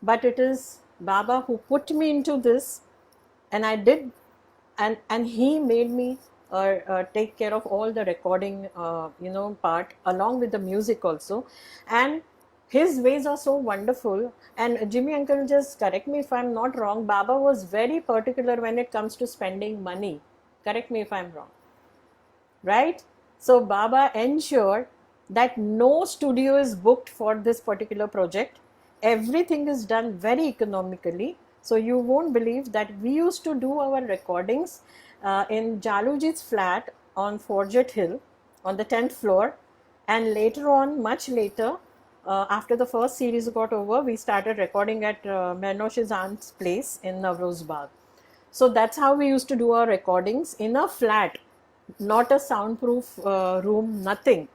But it is Baba who put me into this, and I did, and he made me take care of all the recording part along with the music also. And his ways are so wonderful. And Jimmy uncle, just correct me if I'm not wrong, Baba was very particular when it comes to spending money. Correct me if I'm wrong, right? So Baba ensured that no studio is booked for this particular project. Everything is done very economically. So you won't believe that we used to do our recordings in Jalujit's flat on Forget Hill on the 10th floor. And later on, much later, after the first series got over, we started recording at Mernosh's aunt's place in Navroz Bagh. So that's how we used to do our recordings in a flat, not a soundproof room, nothing.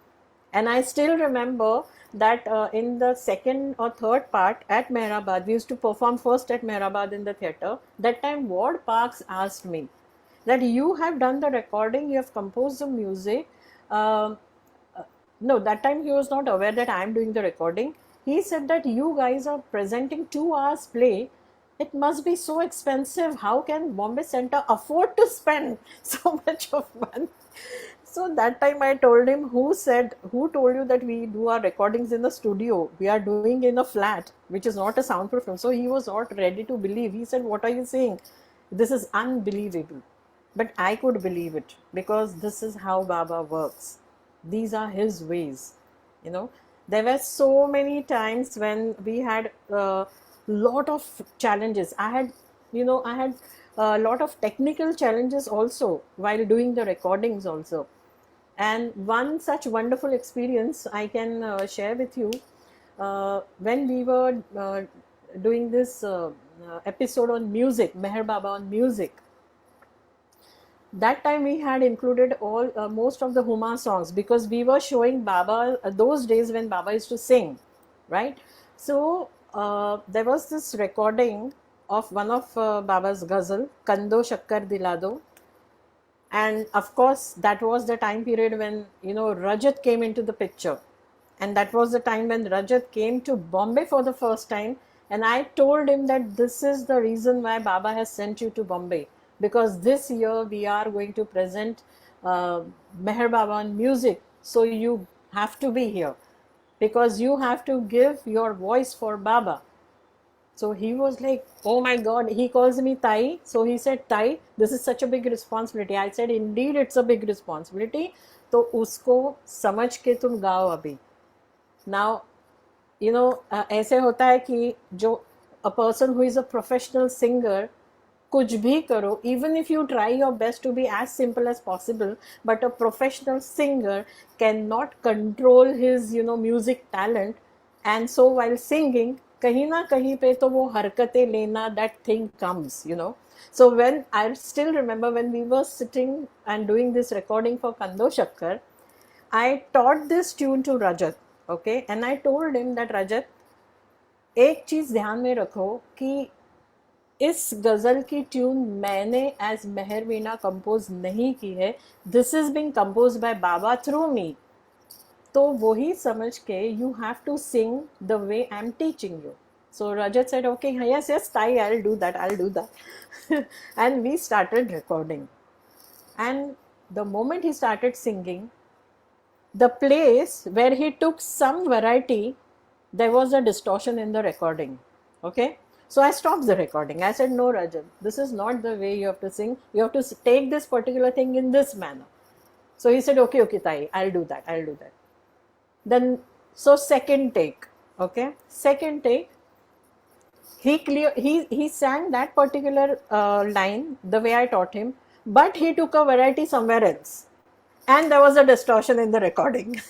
And I still remember that in the second or third part at Mehrabad, we used to perform first at Mehrabad in the theatre. That time, Ward Parks asked me that you have done the recording, you have composed the music. No, that time he was not aware that I am doing the recording. He said that you guys are presenting 2 hours play. It must be so expensive. How can Bombay Center afford to spend so much of money? So that time I told him, who told you that we do our recordings in the studio? We are doing in a flat, which is not a soundproof room. So he was not ready to believe. He said, "What are you saying? This is unbelievable." But I could believe it because this is how Baba works. These are his ways. There were so many times when we had a lot of challenges. I had a lot of technical challenges also while doing the recordings also. And one such wonderful experience I can share with you. When we were doing this episode on music, Meher Baba on music, that time we had included all most of the Huma songs, because we were showing Baba those days when Baba used to sing, right? So there was this recording of one of Baba's ghazal, Kando Shakkar Dilado, and of course that was the time period when Rajat came into the picture, and that was the time when Rajat came to Bombay for the first time. And I told him that this is the reason why Baba has sent you to Bombay, because this year we are going to present Meher Baba on music, so you have to be here, because you have to give your voice for Baba. So he was like, oh my God, he calls me Tai. So he said, Tai, this is such a big responsibility. I said, indeed, it's a big responsibility. तो उसको समझ के तुम गाओ अभी. Now, ऐसे होता है कि जो a person who is a professional singer, कुछ भी करो, even if you try your best to be as simple as possible, but a professional singer cannot control his music talent, and so while singing, कहीं ना कहीं पे तो वो हरकतें लेना, that thing comes. So when I still remember when we were sitting and doing this recording for Kando Shakkar, I taught this tune to Rajat, okay, and I told him that Rajat, एक चीज ध्यान में रखो कि इस गजल की tune मैंने एज मेहर वीणा कंपोज नहीं की है, this is being compose by बाबा थ्रू मी. तो वही समझ के you have to sing the way I am teaching you. So Rajat said, okay, yes, Tai, I'll do that. And we started recording. And the moment he started singing, the place where he took some variety, there was a distortion in the recording. Okay? So I stopped the recording. I said, no, Rajat, this is not the way you have to sing. You have to take this particular thing in this manner. So he said, okay, Tai, I'll do that. Then, so second take, okay? Second take, he sang that particular line the way I taught him, but he took a variety somewhere else. And there was a distortion in the recording.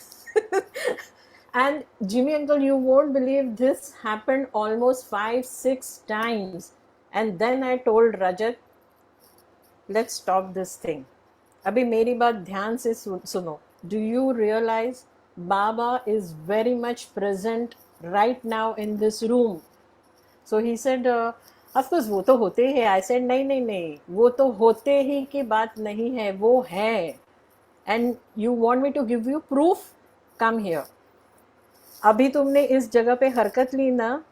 And Jimmy uncle, you won't believe this happened almost 5-6 times. And then I told Rajat, let's stop this thing. Abhi meri baat dhyan se suno. Do you realize Baba is very much present right now in this room? So he said, of course, वो तो होते हैं. I said, नहीं, वो तो होते ही की बात नहीं है, वो है. And you want me to give you proof? Come here. अभी तुमने इस जगह पे हरकत ली ना,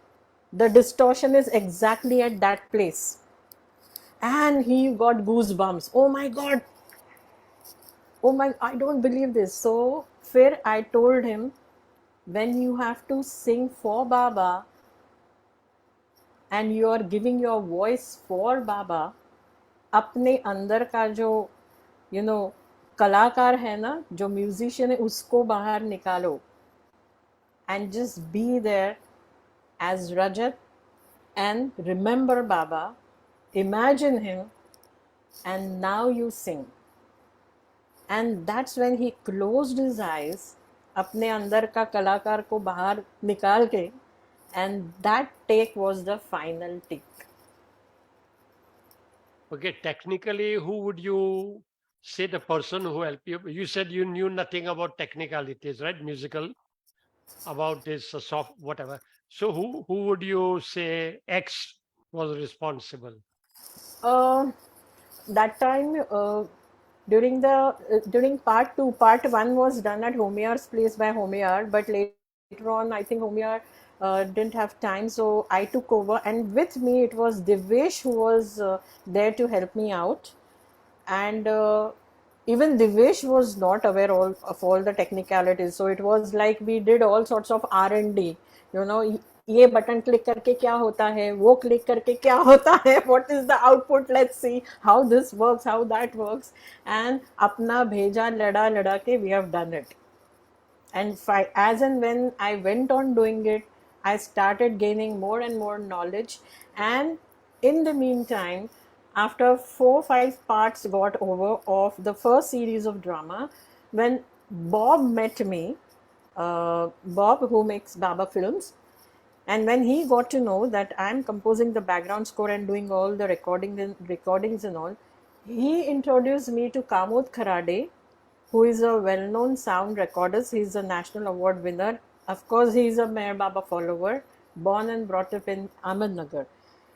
the distortion is exactly at that place. And he got goosebumps. Oh my God. I don't believe this. So फिर I told him, when you have to sing for Baba and you are giving your voice for Baba, अपने अंदर का जो कलाकार है ना, जो musician है, उसको बाहर निकालो. And just be there as Rajat and remember Baba, imagine him, and now you sing. And that's when he closed his eyes, अपने अंदर का कलाकार को बाहर निकाल के, and that take was the final take. Okay, technically, who would you say the person who helped you? You said you knew nothing about technicalities, right? Musical, about this soft, whatever. So who would you say X was responsible? That time, during part 2, part 1 was done at Homiyar's place by Homiyar, but later on, I think Homiyar didn't have time, so I took over, and with me it was Divyesh who was there to help me out. And even Divyesh was not aware of all the technicalities, so it was like we did all sorts of R&D. ये button click करके क्या होता है, वो click करके क्या होता है, what is the output, let's see how this works, how that works, and अपना भेजा लड़ा के we have done it. And as and when I went on doing it, I started gaining more and more knowledge. And in the meantime, after 4-5 parts got over of the first series of drama, when Bob met me, Bob who makes Baba films, and when he got to know that I'm composing the background score and doing all the recordings and all, he introduced me to Kamod Kharade, who is a well-known sound recordist. He's a national award winner. Of course, he's a Meher Baba follower, born and brought up in Ahmednagar.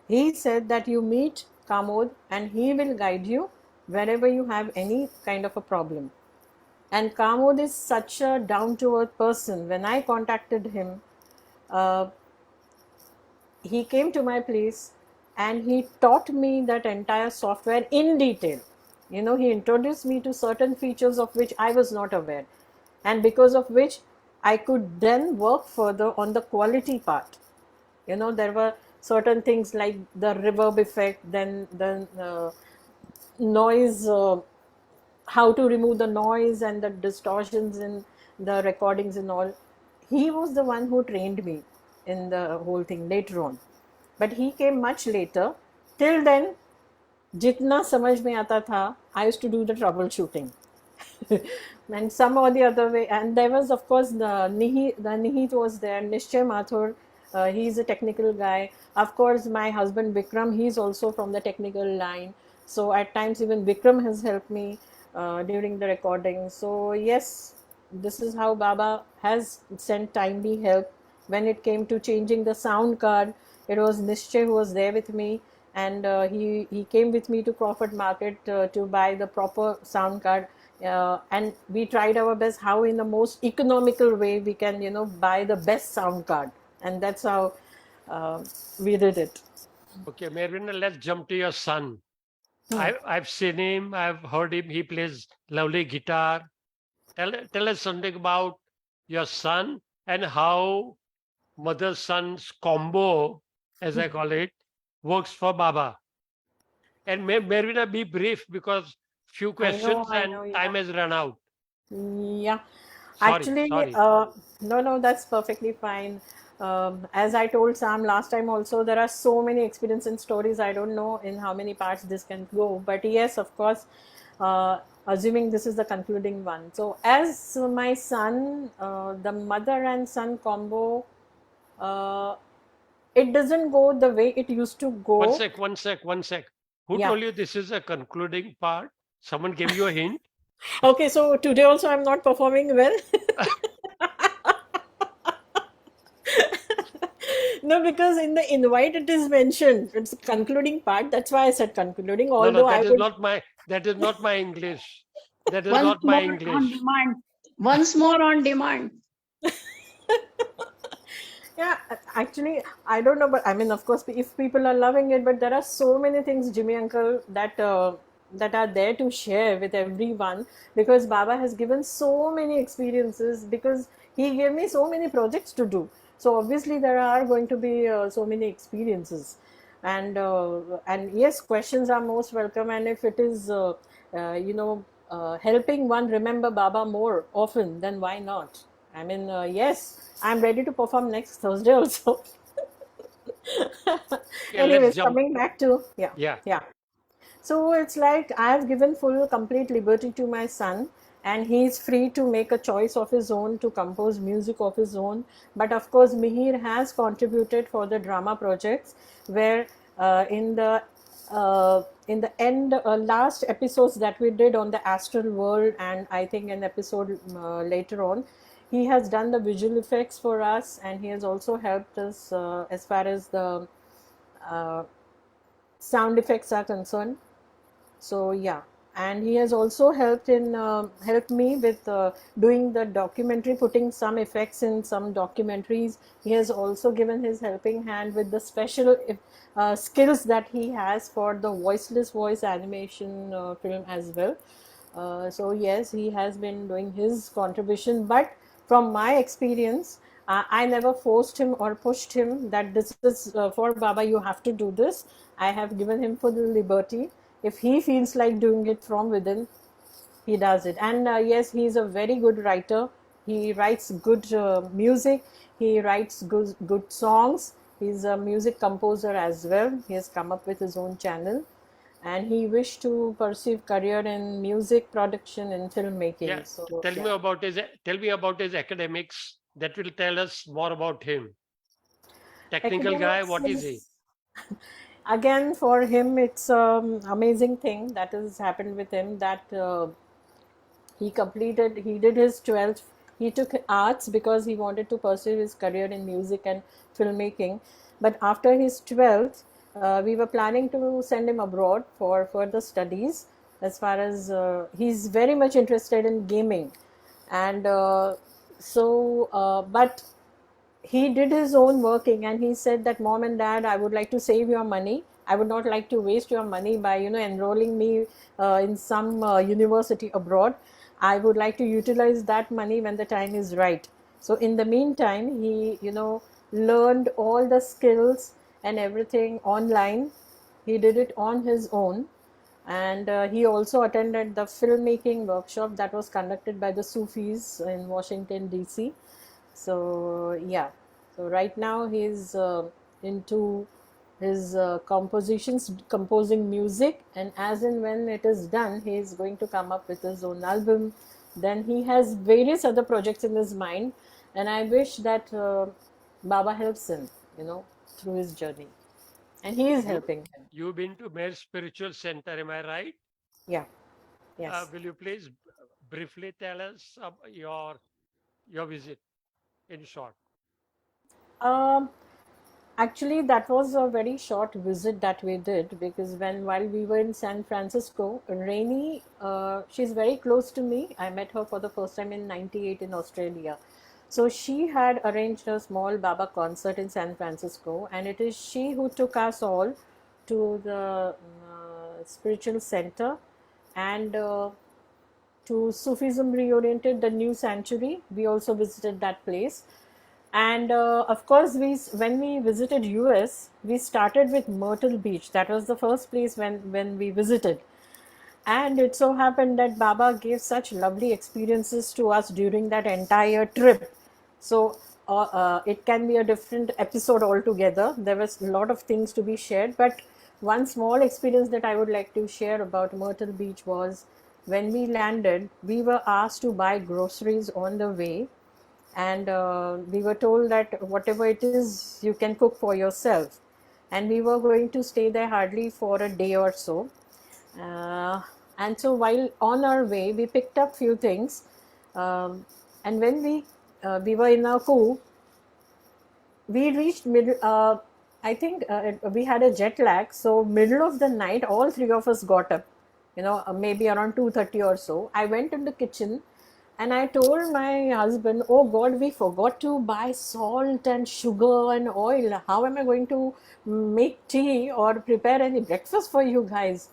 He said that you meet Kamod and he will guide you wherever you have any kind of a problem. And Kamod is such a down-to-earth person. When I contacted him, uh, he came to my place and he taught me that entire software in detail. You know, he introduced me to certain features of which I was not aware, and because of which I could then work further on the quality part. You know, there were certain things like the reverb effect, then the noise, how to remove the noise and the distortions in the recordings and all. He was the one who trained me in the whole thing later on, but he came much later. Till then, jitna samajh mein aata tha, I used to do the troubleshooting. And some or the other way, and there was of course the Nihit was there, Nishchay Mathur, he's a technical guy. Of course, my husband Vikram, he's also from the technical line, so at times even Vikram has helped me during the recording. So yes, this is how Baba has sent timely help. When it came to changing the sound card, it was Nishchay who was there with me, and he came with me to Crawford Market to buy the proper sound card. And we tried our best how in the most economical way we can, you know, buy the best sound card, and that's how we did it. Okay, Mervina, let's jump to your son. I've seen him, I've heard him, he plays lovely guitar. Tell us something about your son and how mother-son's combo, as I call it, works for Baba. And Mervina, be brief because few questions I and know, yeah. time has run out. Yeah, Sorry, actually, sorry. no, that's perfectly fine. As I told Sam last time also, there are so many experience and stories. I don't know in how many parts this can go, but yes, of course, assuming this is the concluding one. So, as my son, the mother and son combo, uh, it doesn't go the way it used to go. One sec. Who Yeah. told you this is a concluding part? Someone gave you a hint? Okay, so today also I'm not performing well. No, because in the invite it is mentioned. It's the concluding part. That's why I said concluding. No, Although I would. that is not my English. That is Once not my more on English. demand. Once more on demand. Yeah, actually, I don't know, but I mean, of course, if people are loving it, but there are so many things, Jimmy Uncle, that are there to share with everyone, because Baba has given so many experiences, because he gave me so many projects to do. So obviously, there are going to be so many experiences, and yes, questions are most welcome. And if it is, helping one remember Baba more often, then why not? I mean, yes, I'm ready to perform next Thursday also. Anyways, jump. coming back to, yeah. So it's like I have given full, complete liberty to my son, and he is free to make a choice of his own, to compose music of his own. But of course, Mihir has contributed for the drama projects, where in the end, last episodes that we did on the astral world, and I think an episode later on, he has done the visual effects for us, and he has also helped us as far as the uh, sound effects are concerned. So yeah, and he has also helped me with doing the documentary, putting some effects in some documentaries. He has also given his helping hand with the special skills that he has for the voiceless voice animation film as well. So yes, he has been doing his contribution, but from my experience, I never forced him or pushed him that this is for Baba, you have to do this. I have given him full liberty. If he feels like doing it from within, he does it. And yes, he is a very good writer. He writes good music. He writes good songs. He's a music composer as well. He has come up with his own channel. and he wished to pursue career in music production and filmmaking. Yeah. So Tell yeah. me about his academics. That will tell us more about him. Technical guy, Academics what is he? is again for him it's amazing thing that has happened with him, that he did his 12th. He took arts because he wanted to pursue his career in music and filmmaking, but after his 12th we were planning to send him abroad for further studies, as far as he's very much interested in gaming. And but he did his own working, and he said that, mom and dad, I would like to save your money. I would not like to waste your money by enrolling me in some university abroad. I would like to utilize that money when the time is right. So in the meantime, he learned all the skills and everything online. He did it on his own. And he also attended the filmmaking workshop that was conducted by the Sufis in Washington DC. So yeah, so right now he's into his compositions, composing music, and as and when it is done, he is going to come up with his own album. Then he has various other projects in his mind, and I wish that Baba helps him, through his journey, and he is helping him. You've been to Mayor Spiritual Center, am I right? Yeah, yes. Will you please briefly tell us your visit in short? Um, Actually, that was a very short visit that we did, because while we were in San Francisco, Rainy, she's very close to me. I met her for the first time in '98 in Australia. So she had arranged a small Baba concert in San Francisco, and it is she who took us all to the spiritual center, and to Sufism Reoriented, the new sanctuary. We also visited that place. And of course, when we visited US, we started with Myrtle Beach. That was the first place when we visited. And it so happened that Baba gave such lovely experiences to us during that entire trip. So it can be a different episode altogether. There was a lot of things to be shared, but one small experience that I would like to share about Myrtle Beach was, when we landed, we were asked to buy groceries on the way, and we were told that whatever it is, you can cook for yourself. And we were going to stay there hardly for a day or so. And so while on our way, we picked up few things. And when we were in our coup, we reached middle. I think we had a jet lag, so middle of the night, all three of us got up. Maybe around 2:30 or so. I went in the kitchen, and I told my husband, "Oh God, we forgot to buy salt and sugar and oil. How am I going to make tea or prepare any breakfast for you guys?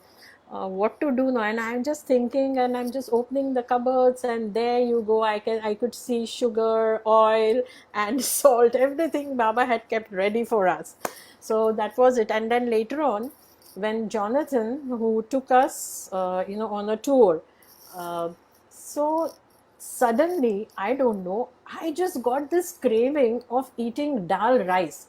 What to do now?" And I'm just thinking, and I'm just opening the cupboards, and there you go. I could see sugar, oil, and salt. Everything Baba had kept ready for us. So that was it. And then later on, when Jonathan, who took us, on a tour, so suddenly, I don't know, I just got this craving of eating dal rice.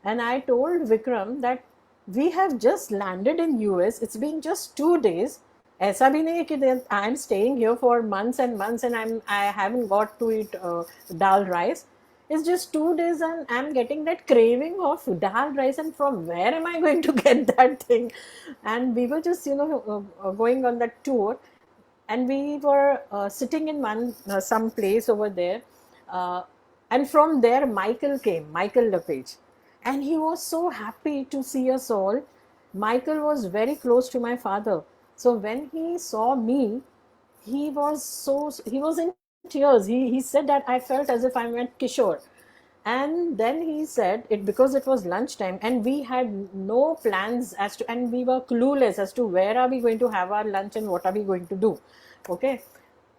And I told Vikram that we have just landed in US. It's been just 2 days. ऐसा भी नहीं है कि I'm staying here for months and months and I haven't got to eat dal rice. It's just 2 days and I'm getting that craving of dal rice, and from where am I going to get that thing? And we were just going on that tour, and we were sitting in some place over there, and from there Michael came, Michael LePage, and he was so happy to see us all. Michael was very close to my father, so when he saw me, he was in tears. He said that I felt as if I met Kishore. And then he said it, because it was lunchtime and we had no plans as to, and we were clueless as to where are we going to have our lunch and what are we going to do. Okay.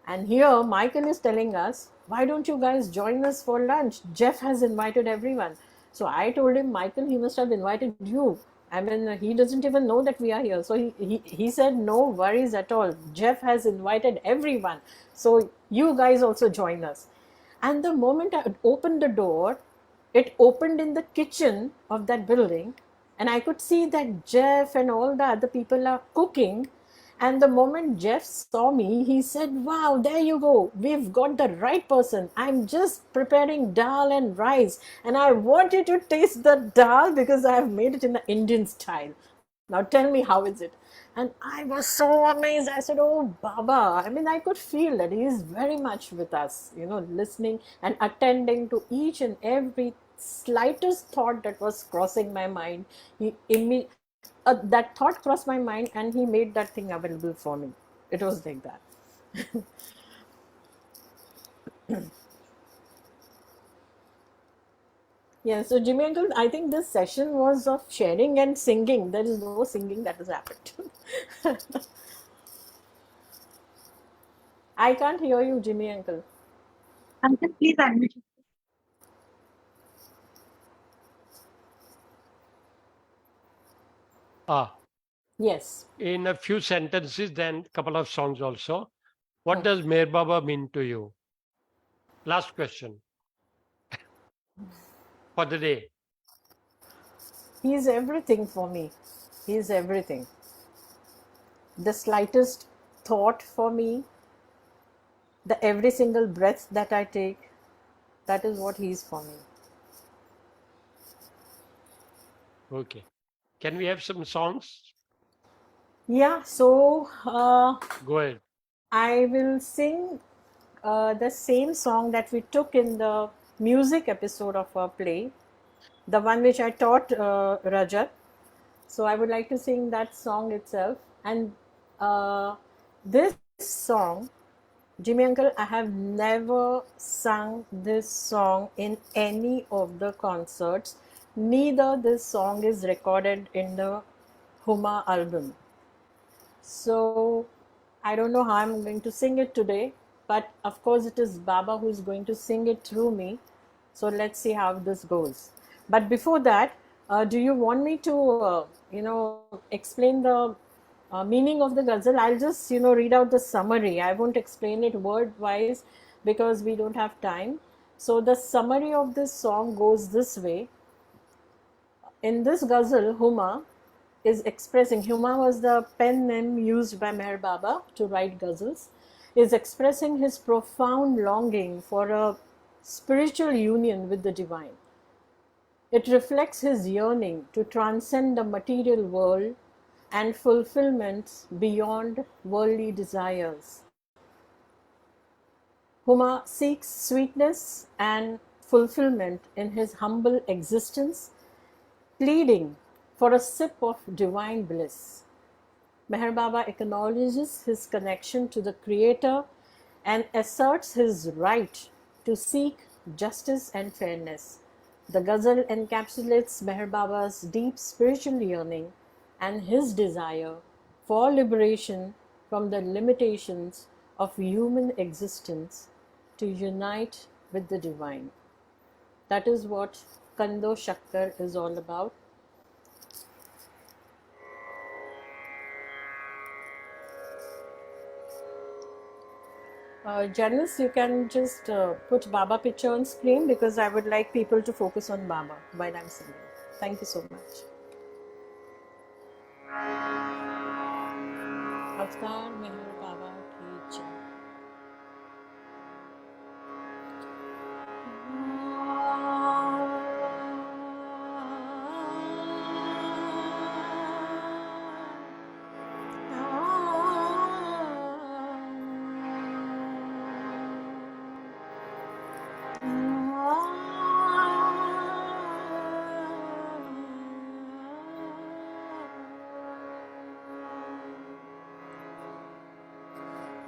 And here Michael is telling us, why don't you guys join us for lunch? Jeff has invited everyone. So I told him, Michael, he must have invited you. I mean, he doesn't even know that we are here. So he said, no worries at all. Jeff has invited everyone. So you guys also join us. And the moment I opened the door, it opened in the kitchen of that building. And I could see that Jeff and all the other people are cooking. And the moment Jeff saw me, he said, "Wow, there you go. We've got the right person. I'm just preparing dal and rice. And I want you to taste the dal because I have made it in the Indian style. Now tell me, how is it?" And I was so amazed. I said, "Oh, Baba." I mean, I could feel that he is very much with us, listening and attending to each and every slightest thought that was crossing my mind. That thought crossed my mind and he made that thing available for me. It was like that. Yeah, so Jimmy Uncle, I think this session was of sharing and singing. There is no singing that has happened. I can't hear you, Jimmy Uncle. Uncle, please unmute. Ah, Yes. in a few sentences, then couple of songs also. What Hmm. does Meher Baba mean to you? Last question for the day. He is everything for me. He is everything. The slightest thought for me, the every single breath that I take, that is what he is for me. Okay. Can we have some songs? Yeah, so Go ahead. I will sing the same song that we took in the music episode of our play, the one which I taught Rajat. So I would like to sing that song itself. And this song, Jimmy Uncle, I have never sung this song in any of the concerts. Neither this song is recorded in the Huma album. So I don't know how I'm going to sing it today, but of course it is Baba who is going to sing it through me. So let's see how this goes. But before that, do you want me to, explain the meaning of the ghazal? I'll just, read out the summary. I won't explain it word wise because we don't have time. So the summary of this song goes this way. In this ghazal, Huma is expressing, Huma was the pen name used by Meher Baba to write ghazals, is expressing his profound longing for a spiritual union with the divine. It reflects his yearning to transcend the material world and fulfillment beyond worldly desires. Huma seeks sweetness and fulfillment in his humble existence, pleading for a sip of divine bliss. Meher Baba acknowledges his connection to the Creator and asserts his right to seek justice and fairness. The ghazal encapsulates Meher Baba's deep spiritual yearning and his desire for liberation from the limitations of human existence to unite with the divine. That is what Kando Shakkar is all about. Janice, you can just put Baba picture on screen because I would like people to focus on Baba while I'm singing. Thank you so much. Avatar Meher Baba ki jai.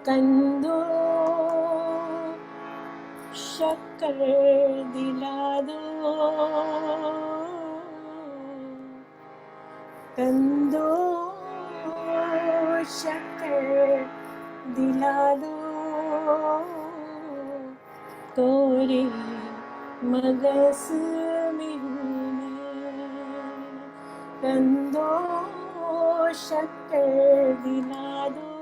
कंदो शक्कर दिला दो, कंदो शक्कर दिला दो, तोरी मगस में हूँ मैं, कंदो शक्कर दिला दो,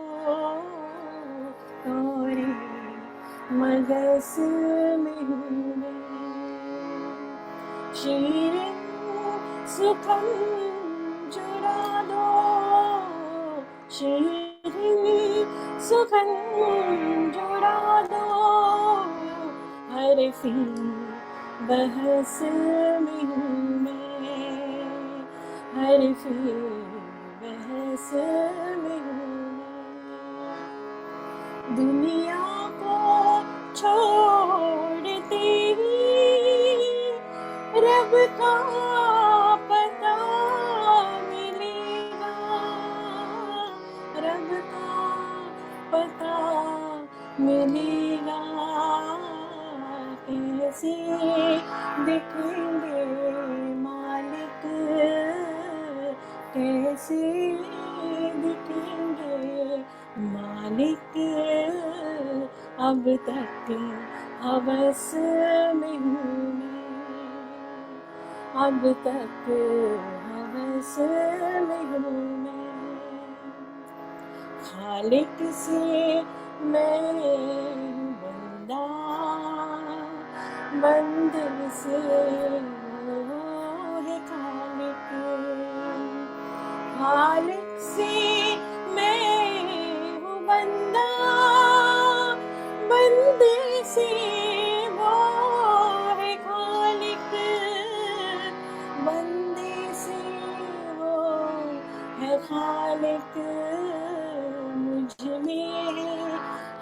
तोरी मगस में हूँ मैं, शीर सुखम जुड़ा दो, शीरीन सुखन जुड़ा दो, हरफी बहस में हूँ मैं, हरफी बहस में हूँ मैं। दुनिया को छोड़ते ही रब का पता मिलेगा, रब का पता मिलेगा। कैसे दिखेंगे मालिक, कैसे दिखेंगे मालिक, अब तक हवस में हूँ मैं, अब तक हवस में हूँ मैं। खालिक से मैं बंदा, बंदे से वो है खालिक, खालिक से मैं हूँ बंदा, बंदे से वो है खालिक, बंदे से वो है खालिक। मुझ में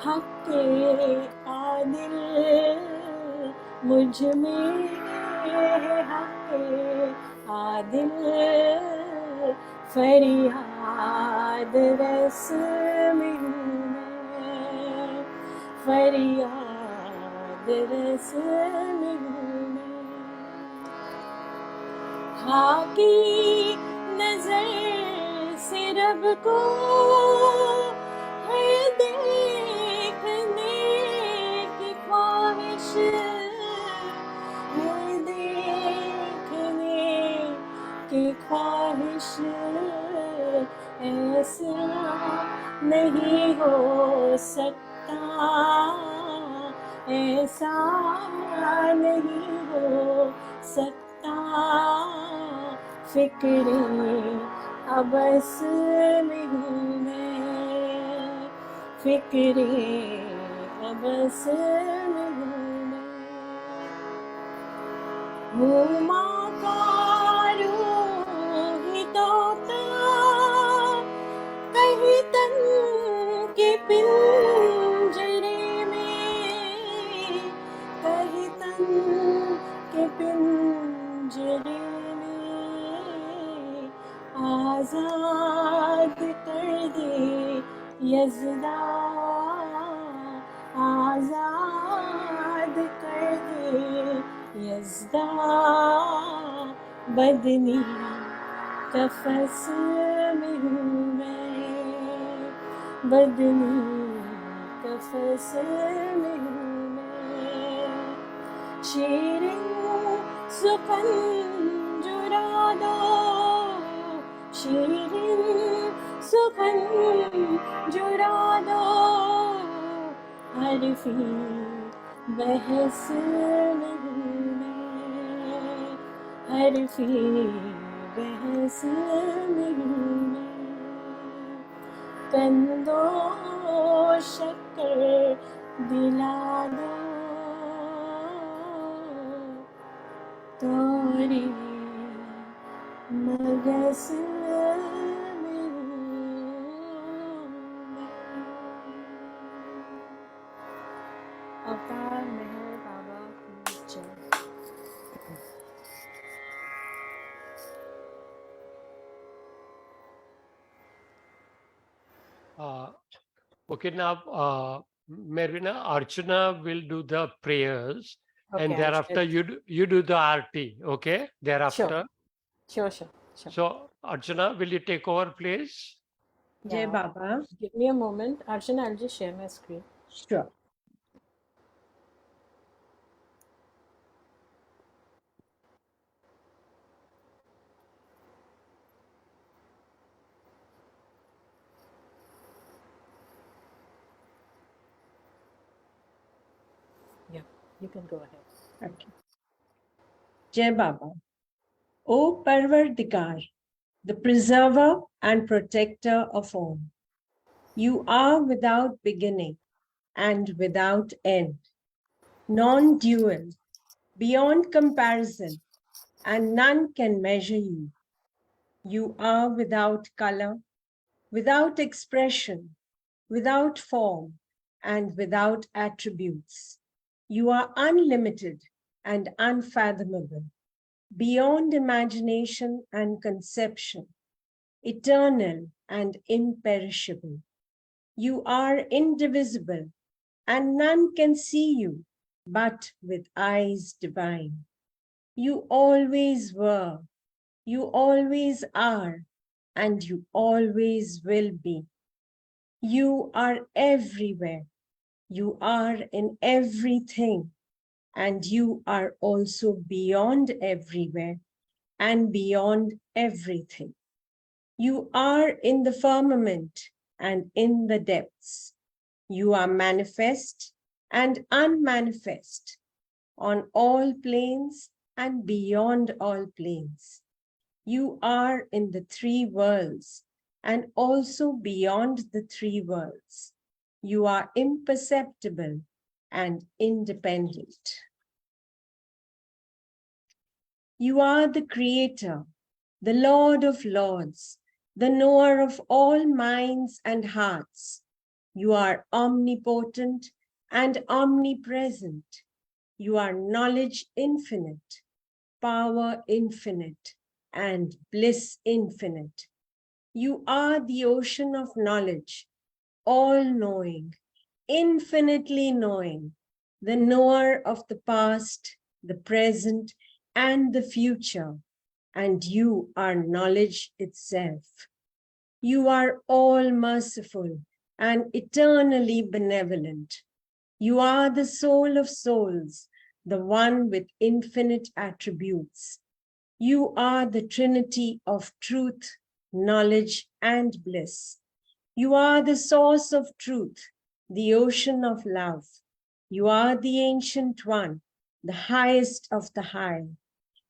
हक आदिल, मुझ में हक आदिल, फरियाद रस में हूँ मैं, फरियाद रस में हूँ मैं। खाकी नजर से रब को है देखने की ख्वाहिश, है देखने की ख्वाहिश। ऐसा नहीं हो सकता, ऐसा नहीं हो सकता, फिक्रे अबस में हूँ मैं, फिक्रे अबस में हूँ मैं। हूँ माँ का रूह ही तोता, कहीं तन के पिंजरे में, कहीं तन के पिंजरे में, आजाद कर दे यज़दा, आजाद कर दे यज़दा। बदनी कफ़स में हूँ मैं, बदनी कफ़स में हूँ मैं। शीरीन सुखन जुड़ा दो, शीरीन सुखन जुड़ा दो, हरफी बहस में हूँ मैं, हरफी बहस में हूँ मैं। कंदो शक्कर दिला दो, तोरी मगस में हूँ मैं। अवतार मेहर बाबा की जय। Okay, now, Mervina, Archana will do the prayers, and Okay, thereafter you do the RT, okay? Thereafter. sure. So, Archana, will you take over, please? Jai Yeah. Baba. Give me a moment. Archana, I'll just share my screen. Sure. Yeah, you can go ahead. Okay. Jai Baba. O Parvardigar, the preserver and protector of all. You are without beginning and without end, non-dual, beyond comparison, and none can measure you. You are without color, without expression, without form, and without attributes. You are unlimited and unfathomable, beyond imagination and conception, eternal and imperishable. You are indivisible, and none can see you but with eyes divine. You always were, you always are, and you always will be. You are everywhere. You are in everything, and you are also beyond everywhere and beyond everything. You are in the firmament and in the depths. You are manifest and unmanifest on all planes and beyond all planes. You are in the three worlds and also beyond the three worlds. You are imperceptible and independent. You are the creator, the Lord of lords, the knower of all minds and hearts. You are omnipotent and omnipresent. You are knowledge infinite, power infinite, and bliss infinite. You are the ocean of knowledge, all-knowing, infinitely knowing, the knower of the past, the present, and the future, and you are knowledge itself. You are all merciful and eternally benevolent. You are the soul of souls, the one with infinite attributes. You are the Trinity of truth, knowledge, and bliss. You are the source of truth, the ocean of love. You are the Ancient One, the highest of the high.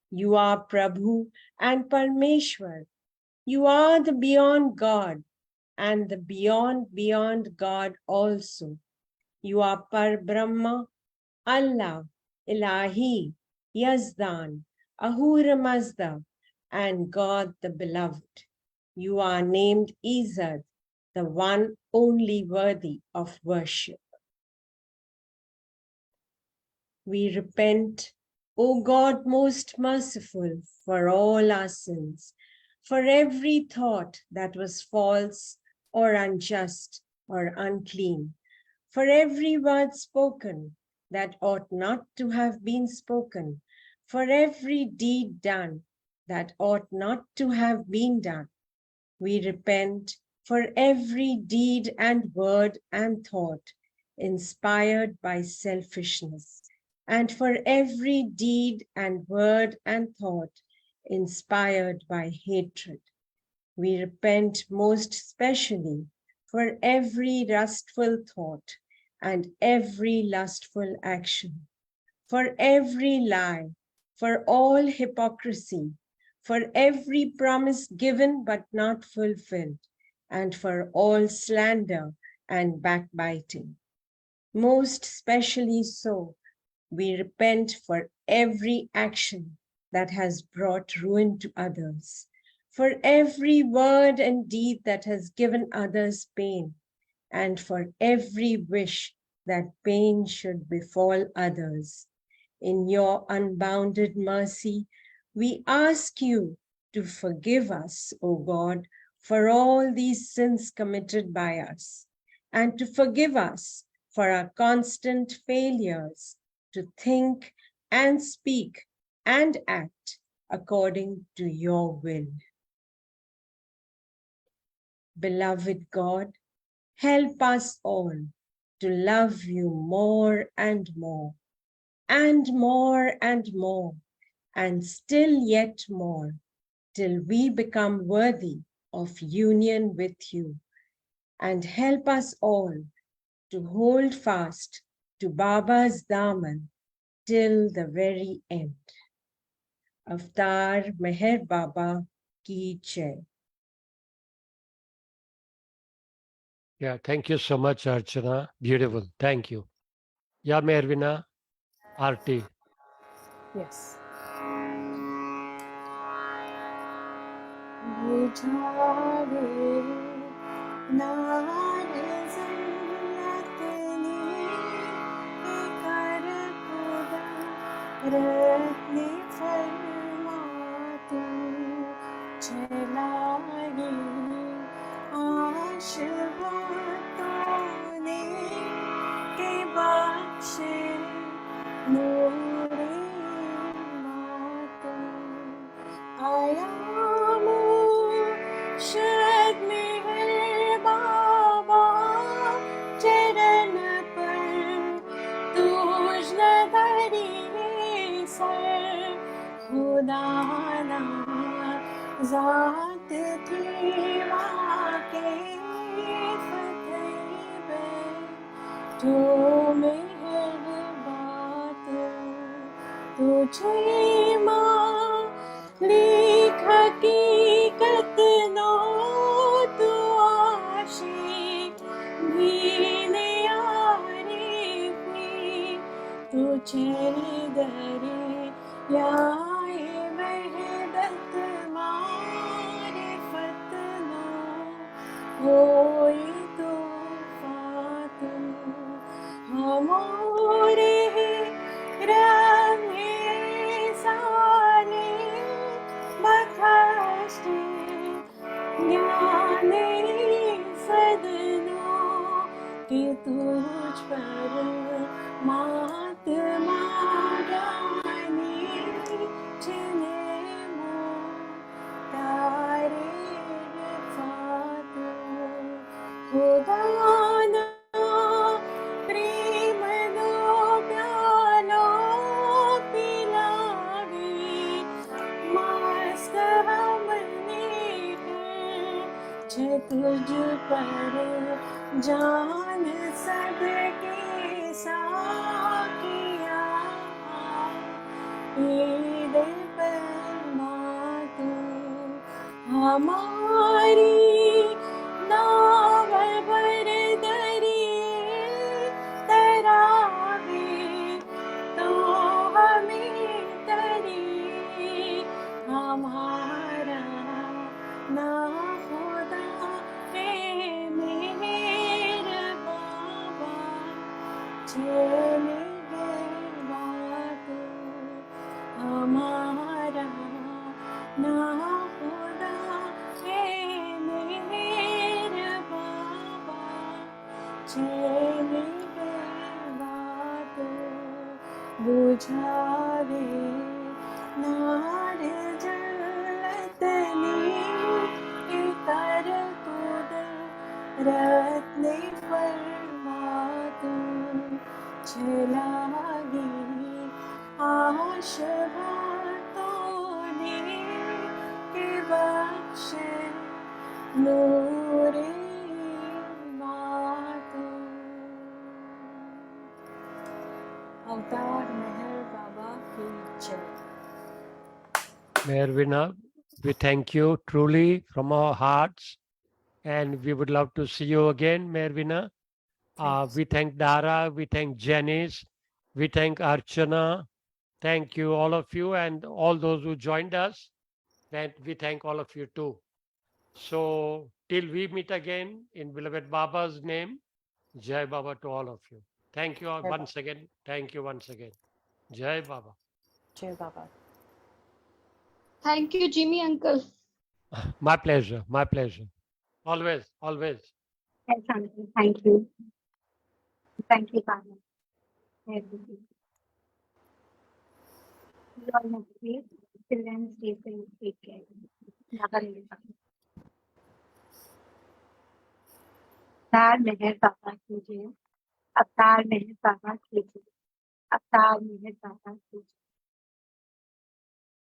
You are Prabhu and Parmeshwar. You are the beyond God and the beyond God also. You are Par-Brahma, Allah, Ilahi, Yazdan, Ahura Mazda, and God the Beloved. You are named Izad, the one only worthy of worship. We repent, O God most merciful, for all our sins, for every thought that was false or unjust or unclean, for every word spoken that ought not to have been spoken, for every deed done that ought not to have been done. We repent for every deed and word and thought inspired by selfishness, and for every deed and word and thought inspired by hatred. We repent most especially for every lustful thought and every lustful action, for every lie, for all hypocrisy, for every promise given but not fulfilled, and for all slander and backbiting. Most especially so, we repent for every action that has brought ruin to others, for every word and deed that has given others pain, and for every wish that pain should befall others. In your unbounded mercy, we ask you to forgive us, O God, for all these sins committed by us, and to forgive us for our constant failures to think and speak and act according to your will. Beloved God, help us all to love you more and more, and more and more, and still yet more, till we become worthy of union with you. And help us all to hold fast to Baba's Daman till the very end. Avtar Meher Baba की जय. Yeah, thank you so much, Archana. Beautiful. Thank you. Yeah, Mervina, Arti. Yes. बुझावे नार जन्नतनी कर खुदा रत्ने फरमा तू चलाए आशवातों ने के बख्शे नूरे मातों आया मुर्शद मेहर बाबा चरण पर तुझ नगरी सर खुदा ना जात थी वाके फतेह तो मेहर बात तुझे माँ लिख हकीकत नो तू आशिक भीने आरिफी तुझे दरे याए वहदत मारिफत नो होई तो फातू हमारे रहे साले बखशे ज्ञाने सदनों कि तुझ पर मात मारानी जिन्हें तारे फातू खुदा ना प्रेम दो प्यालो पिलावी मस्त हमने है तुझ पर जान सबके साकिया ईद पर मातू हमारी नाव भर दरिए तरावे तो हमें तरी हमारा ना खुदा है मेरे बाबा चले गए बातू हमारा ना खुदा है मेरे बाबा चले गए बातू बुझावे नार जलतनी कर खुद रत्ने फरमा तू चलावी आशवातों ने के बख्शे नूरे मातू अवतार मेहर बाबा की जय. Mervina, we thank you truly from our hearts. And we would love to see you again, Mervina. Thanks. We thank Dara, we thank Janice, we thank Archana. Thank you, all of you, and all those who joined us. And we thank all of you too. So, till we meet again, in beloved Baba's name, Jai Baba to all of you. Thank you all Jai once again. Thank you once again. Jai Baba. Jai Baba. Thank you, Jimmy uncle. My pleasure. My pleasure. Always, always. Yes, uncle. Thank you. Thank you, Baba. Everything. You all have to be children, stay safe, take care. Never leave us. अवतार मेहर बाबा कीजिए. अवतार मेहर बाबा कीजिए. अवतार मेहर बाबा कीजिए.